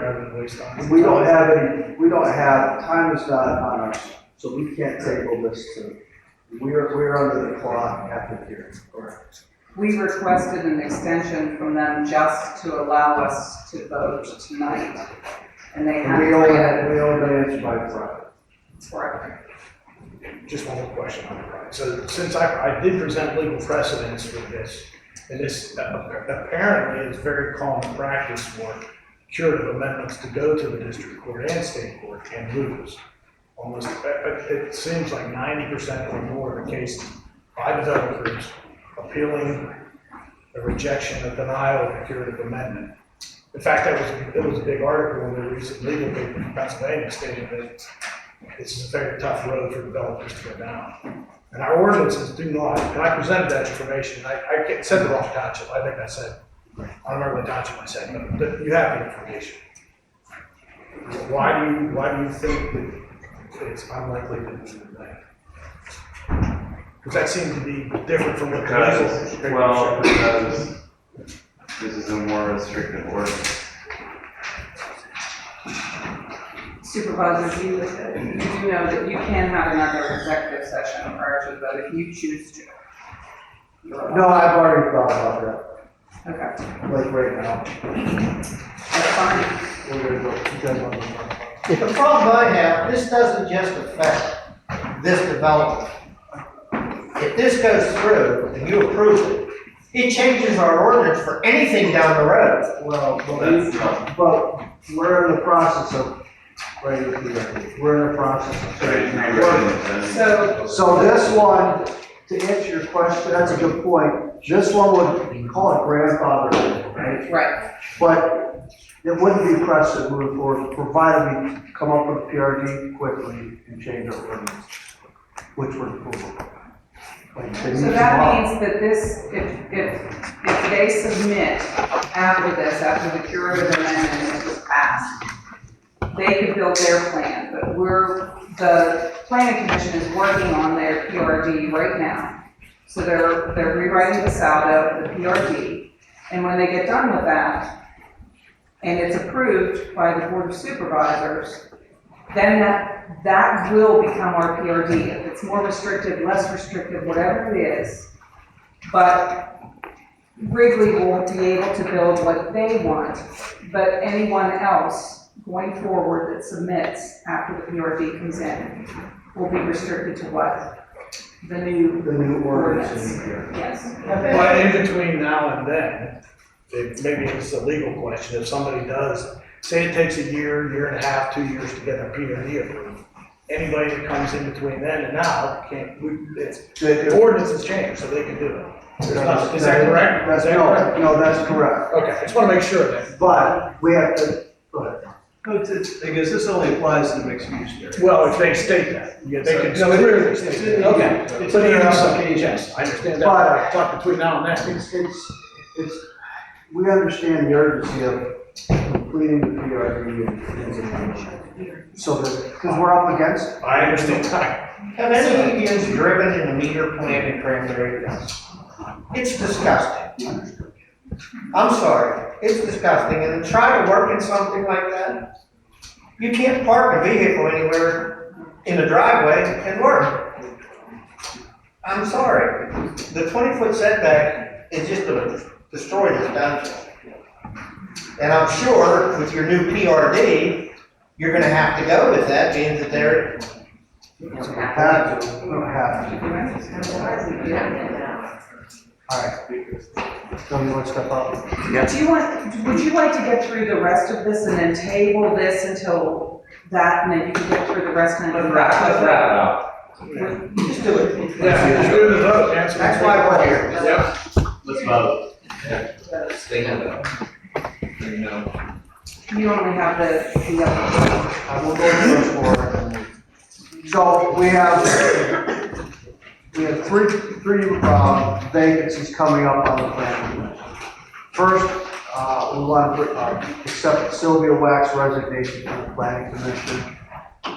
rather than waste time? We don't have, time is not on us, so we can't table this to, we're under the clock after the hearing. Correct. We requested an extension from them just to allow us to vote tonight. And they had. We owe the answer by Friday. Right. Just one more question on it, right? So since I did present legal precedents for this, and this apparently is very common practice for curative amendments to go to the district court and state court and lose. Almost, it seems like 90% or more of the cases by developers appealing a rejection, a denial of a curative amendment. In fact, it was a big article in the recent legal paper in Pennsylvania stating that this is a very tough road for developers to go down. And our ordinances do not, and I presented that information, I said the wrong township, I think I said, I don't remember what township I said, but you have the information. Why do you think that it's unlikely to be that? Because that seems to be different from what the legal. Well, because this is a more restrictive ordinance. Supervisors, you do know that you can have another executive session prior to the vote if you choose to. No, I've already thought about that. Okay, like right now. that's fine. We're gonna go, you guys want to go? The problem I have, this doesn't just affect this development. If this goes through and you approve it, it changes our ordinance for anything down the road. Well, but we're in the process of, we're in the process of changing the ordinance. So this one, to answer your question, that's a good point. This one would call it grandfather, right? Right. But it wouldn't be precedent moving forward, provided we come up with PRD quickly and change our ordinance, which would approve it. So that means that this, if they submit after this, after the curative amendment is passed, they could build their plan, but the planning commission is working on their PRD right now. So they're rewriting this out of the PRD, and when they get done with that, and it's approved by the board of supervisors, then that will become our PRD. If it's more restrictive, less restrictive, whatever it is. But Wrigley won't be able to build what they want, but anyone else going forward that submits after the PRD comes in will be restricted to what? The new ordinance. Yes. But in between now and then, maybe it's a legal question, if somebody does, say it takes a year and a half, 2 years to get a PRD approved. Anybody that comes in between then and now the ordinance has changed, so they can do it. Is that correct? No, that's correct. Okay, I just want to make sure that. But we have to, go ahead. No, I guess this only applies to the mixed use area. Well, if they state that, they can clearly state that. Okay. It's in their application. Yes, I understand that, but I thought between now and then. We understand the urgency of completing the PRD and so because we're up against it. I understand. Have any of you driven in a meter plant in Cranberry? It's disgusting. I'm sorry, it's disgusting, and to try to work in something like that, you can't park a vehicle anywhere in a driveway and work. I'm sorry, the 20-foot setback is just gonna destroy this township. And I'm sure with your new PRD, you're gonna have to go with that, being that they're. We don't have to. All right. So you want to step up? Would you like to get through the rest of this and then table this until that, and then you can get through the rest and then. Let's wrap it up. Just do it. Yeah, just do the vote. That's why we're here. Yep. Let's vote. Stay in there. You only have the other. I will go to those four. So we have three vacancies coming up on the planning commission. First, we want to accept Sylvia Wax's resignation from the planning commission.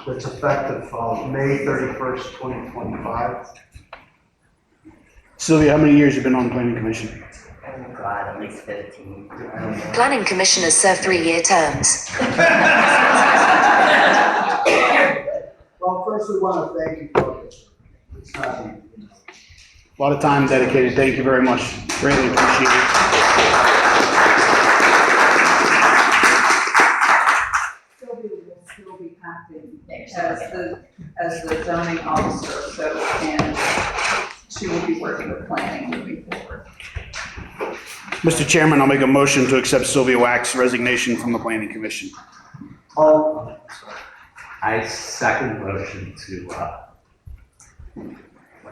That's effective May 31st, 2025. Sylvia, how many years have you been on the planning commission? Oh God, at least 15. Planning commissioners serve 3-year terms. Well, first we want to thank you for this. It's not easy. A lot of time dedicated. Thank you very much. Greatly appreciate it. Sylvia will still be acting as the zoning officer, so, and she will be working with planning moving forward. Mr. Chairman, I'll make a motion to accept Sylvia Wax's resignation from the planning commission. Oh, I second motion to, what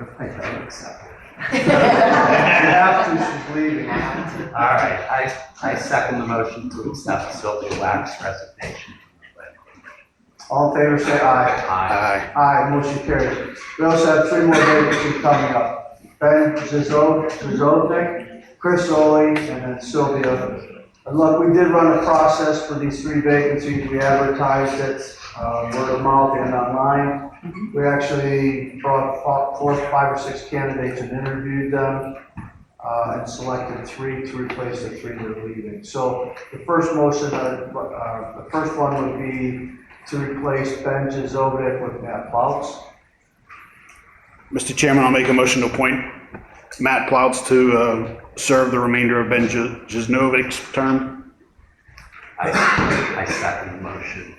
if I don't accept it? you have to, she's leaving. All right, I second the motion to accept Sylvia Wax's resignation. All in favor, say aye. Aye. Aye, motion carries. We also have three more vacancies coming up. Ben Zizovnik, Chris Oli, and then Sylvia. And look, we did run a process for these three vacancies. We advertised it, word of mouth and online. We actually brought 5 or 6 candidates and interviewed them, and selected 3 to replace the 3 that are leaving. So the first motion, the first one would be to replace Ben Zizovnik with Matt Bouts. Mr. Chairman, I'll make a motion to appoint Matt Plouts to serve the remainder of Ben Jesnovic's term. I second the motion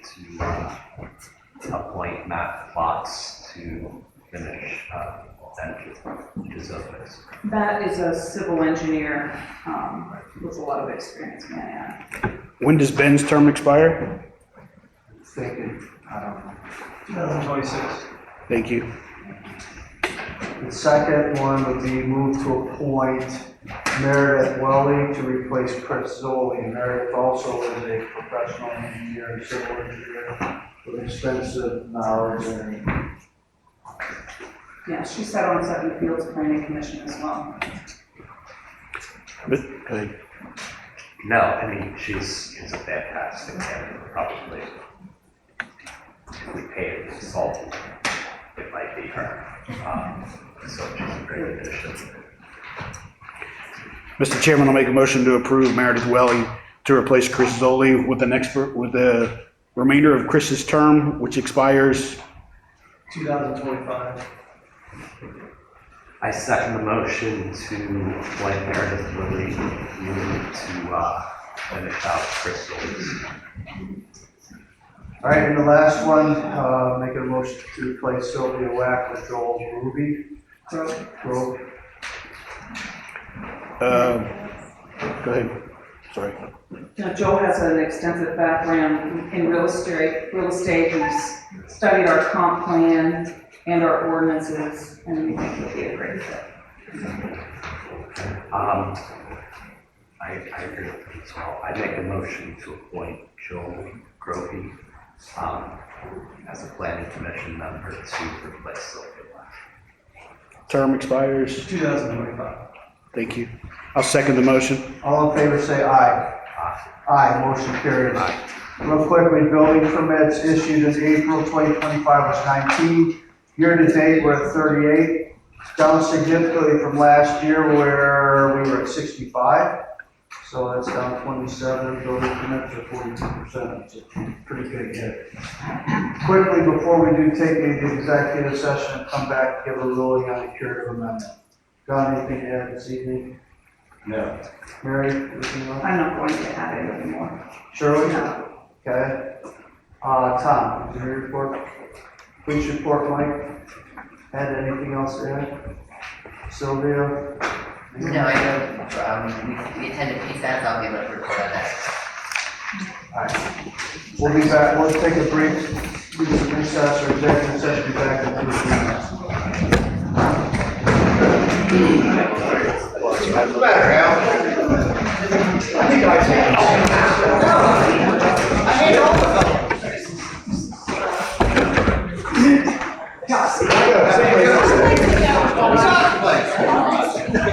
to appoint Matt Plouts to finish Ben Jesnovic's. Matt is a civil engineer, with a lot of experience, may I add. When does Ben's term expire? Thinking, I don't know. 2026. Thank you. The second one would be move to appoint Meredith Welly to replace Chris Zoli. Meredith also is a professional engineer and civil engineer with extensive knowledge and Yeah, she sat on Seven Fields Planning Commission as well. No, I mean, she's a fantastic candidate, probably. If we pay a consultant, it might be her. So she's a great addition. Mr. Chairman, I'll make a motion to approve Meredith Welly to replace Chris Zoli with the remainder of Chris's term, which expires 2025. I second the motion to appoint Meredith Lilly to finish out Chris Zoli's. all right, and the last one, make a motion to replace Sylvia Wack with Joel Ruby. Grove. Go ahead. Sorry. Now, Joe has an extensive background in real estate. He's studied our comp plan and our ordinances, and we think he'll be a great fit. I agree with you as well. I make a motion to appoint Joel Grovey as a planning commission member to replace Sylvia Wack. Term expires 2025. Thank you. I'll second the motion. All in favor say aye. Aye, motion carries. Real quickly, building permits issued in April 2025 was 19. Year to date, we're at 38. Down significantly from last year where we were at 65. So that's down 27. Building permits are 42%. It's a pretty big hit. Quickly, before we do take the executive session and come back, give a ruling on a curative amendment. Got anything to add this evening? No. Mary, anything else? I'm not going to add it anymore. Shirley? No. Okay. Tom, is your report? Police report, Mike? Had anything else to add? Sylvia? No, I don't, we attended PSAT, I'll give a report on that. Alright. We'll be back, we'll take a brief recess or executive session, be back in 2 minutes. What's the matter, Al? I think I hate all of them.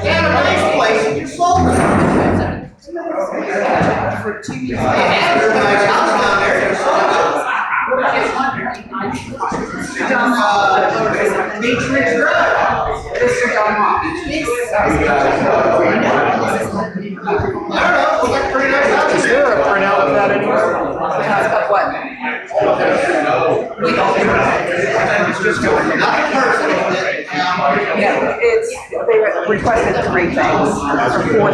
Yeah, a nice place, and you sold it. For 2 years. I had a nice house down there, you sold it. Beach Ridge Road. Mr. Dunlop. I don't know, it looks like a pretty nice house. Is there a printout of that anywhere? Of what? Nothing personal, but, Yeah, they requested 3 things, or 4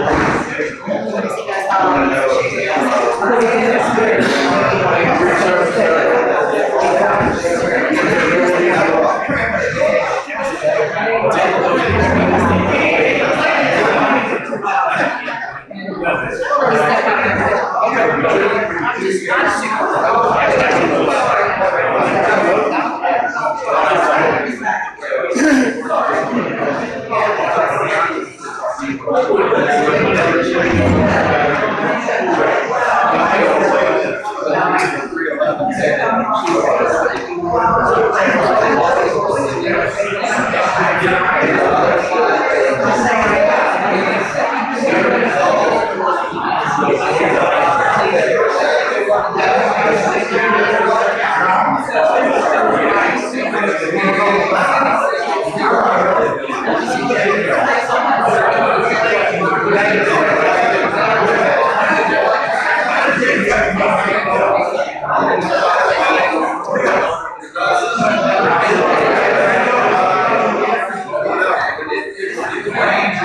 Yeah.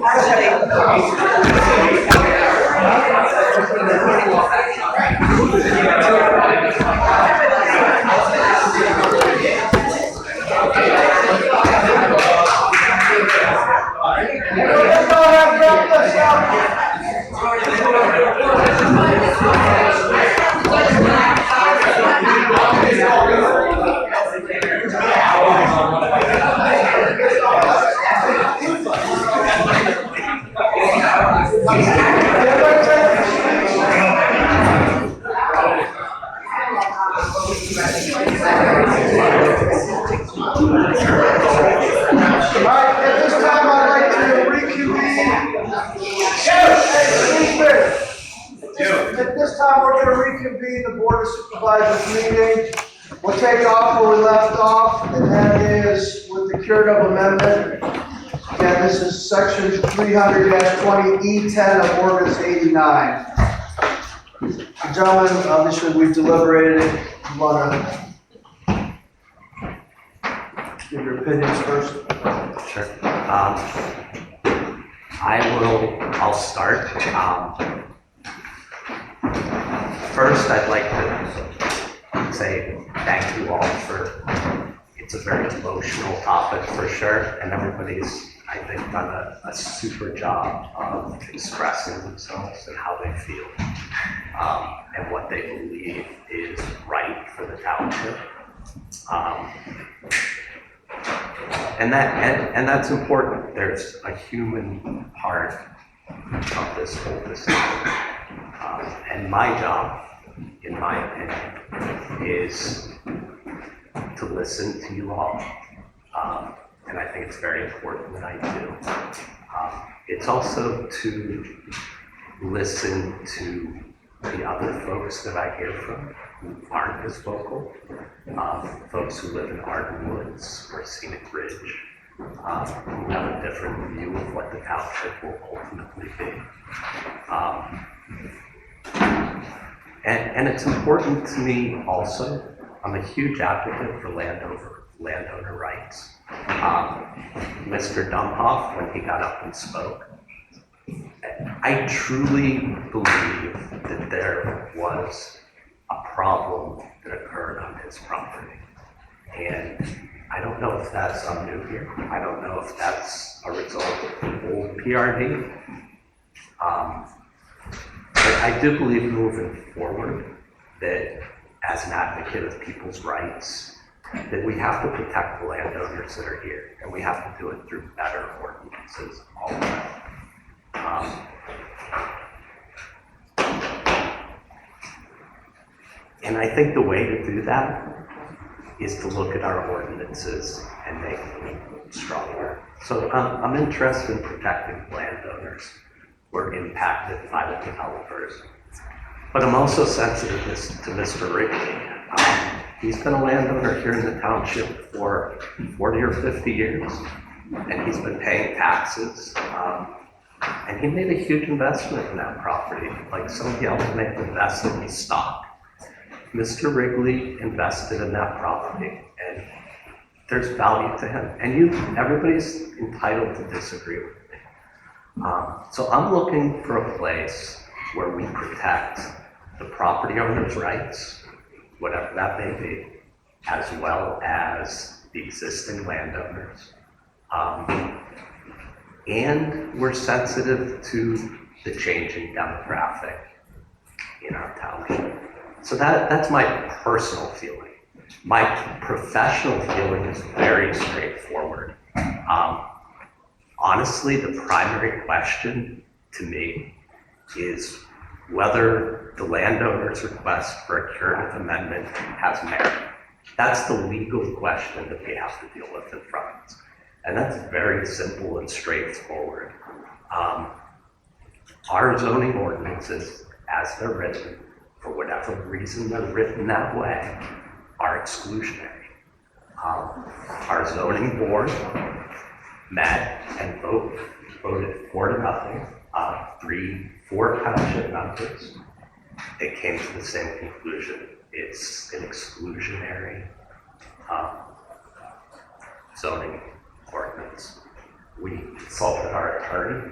Actually, At this time, we're going to reconvene the Board of Supervisors meeting. We'll take off where we left off, and that is with the curative amendment. Again, this is section 300-20E10 of Ordinance 89. Gentlemen, obviously we've deliberated. You want to give your opinions first? Sure. I'll start. First, I'd like to say thank you all it's a very emotional topic for sure, and everybody's, I think, done a super job of expressing themselves and how they feel, and what they believe is right for the township. And that's important. There's a human part of this whole decision. And my job, in my opinion, is to listen to you all. And I think it's very important that I do. It's also to listen to the other folks that I hear from who aren't as vocal, folks who live in Arden Woods or Scenic Ridge, who have a different view of what the township will ultimately be. And it's important to me also. I'm a huge advocate for landowner rights. Mr. Dumhoff, when he got up and spoke, I truly believe that there was a problem that occurred on his property. And I don't know if that's new here. I don't know if that's a result of the old PRD. But I do believe moving forward that as an advocate of people's rights, that we have to protect the landowners that are here, and we have to do it through better ordinances all around. And I think the way to do that is to look at our ordinances and make them stronger. So I'm interested in protecting landowners who are impacted by the developers. But I'm also sensitive to Mr. Wrigley. He's been a landowner here in the township for 40 or 50 years, and he's been paying taxes. And he made a huge investment in that property, like somebody else may have invested in stock. Mr. Wrigley invested in that property, and there's value to him. And everybody's entitled to disagree with me. So I'm looking for a place where we protect the property owner's rights, whatever that may be, as well as the existing landowners. And we're sensitive to the changing demographic in our township. So that's my personal feeling. My professional feeling is very straightforward. Honestly, the primary question to me is whether the landowner's request for a curative amendment has merit. That's the legal question that we have to deal with in front of us. And that's very simple and straightforward. Our zoning ordinances, as they're written, for whatever reason they're written that way, are exclusionary. Our zoning board met and voted 4-0, 4 township members. They came to the same conclusion. It's an exclusionary zoning ordinance. We consulted our attorney.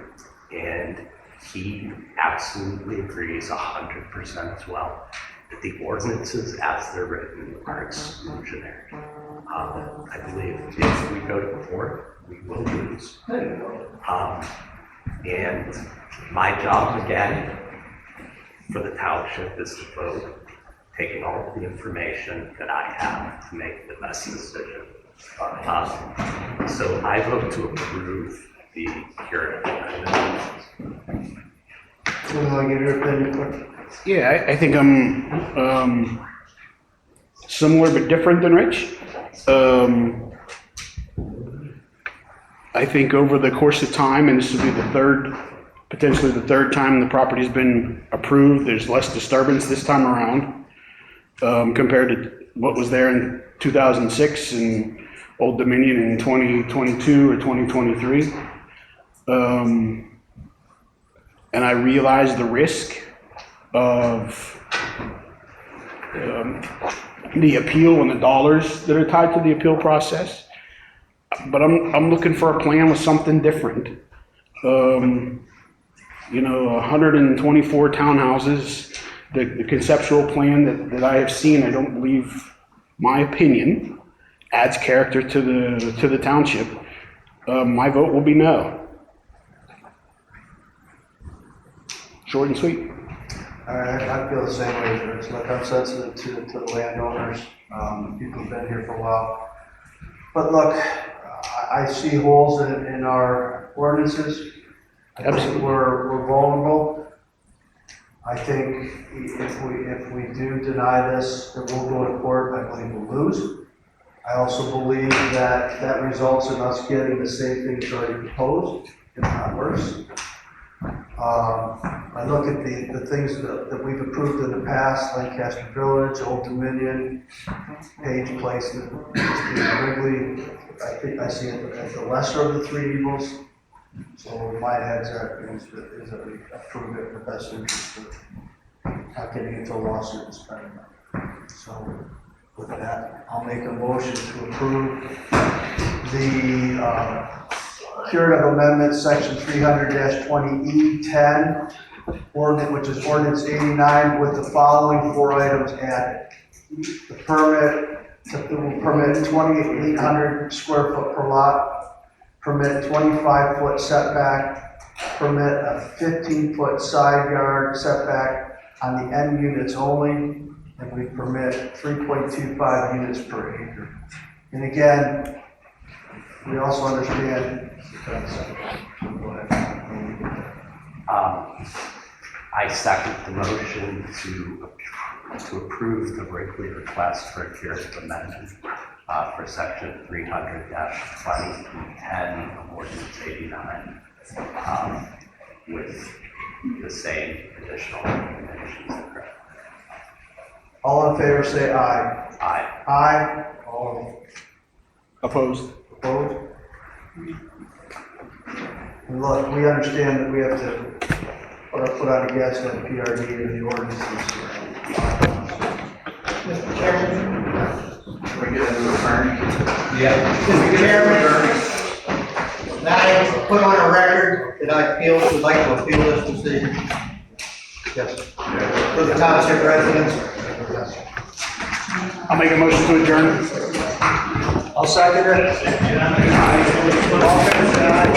And he absolutely agrees 100% as well that the ordinances as they're written are exclusionary. I believe if we go to court, we will lose. And my job again for the township is to vote, taking all of the information that I have to make the best decision. So I vote to approve the curative amendment. You want to give your opinion, Clerk? Yeah, I think I'm similar but different than Rich. I think over the course of time, and this will be potentially the third time the property's been approved, there's less disturbance this time around compared to what was there in 2006 and Old Dominion in 2022 or 2023. And I realize the risk of the appeal and the dollars that are tied to the appeal process. But I'm looking for a plan with something different. 124 townhouses, the conceptual plan that I have seen, I don't believe, my opinion, adds character to the township. My vote will be no. Short and sweet. All right, I feel the same way, Rich. Look, I'm sensitive to the landowners, people who've been here for a while. But look, I see holes in our ordinances. I think we're vulnerable. I think if we do deny this, then we'll go to court. I believe we'll lose. I also believe that results in us getting the same things already proposed, if not worse. I look at the things that we've approved in the past, Lancaster Village, Old Dominion, Page Place, Wrigley. I think I see it as the lesser of the three evils. So my head's are is that we approve it in the best interest of not getting into a lawsuit and spending money. So with that, I'll make a motion to approve the curative amendment, section 300-20E10, ordinance, which is ordinance 89, with the following 4 items added. The permit will permit 2,800 square foot per lot, permit 25-foot setback, permit a 15-foot side yard setback on the end units only, and we permit 3.25 units per acre. And again, we also understand. I second the motion to approve the Wrigley request for a curative amendment for section 300-2010 of ordinance 89 with the same additional recommendations. All in favor say aye. Aye. Aye. All opposed. Opposed. And look, we understand that we have to put on a gas and PRD in the ordinances. Mr. Chairman? We get into the attorney? Yeah. Mr. Chairman, now I put on a record that I would like to appeal this decision. Yes. For the township residents. I'll make a motion to adjourn. I'll second it. All in favor, say aye.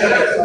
Thank you.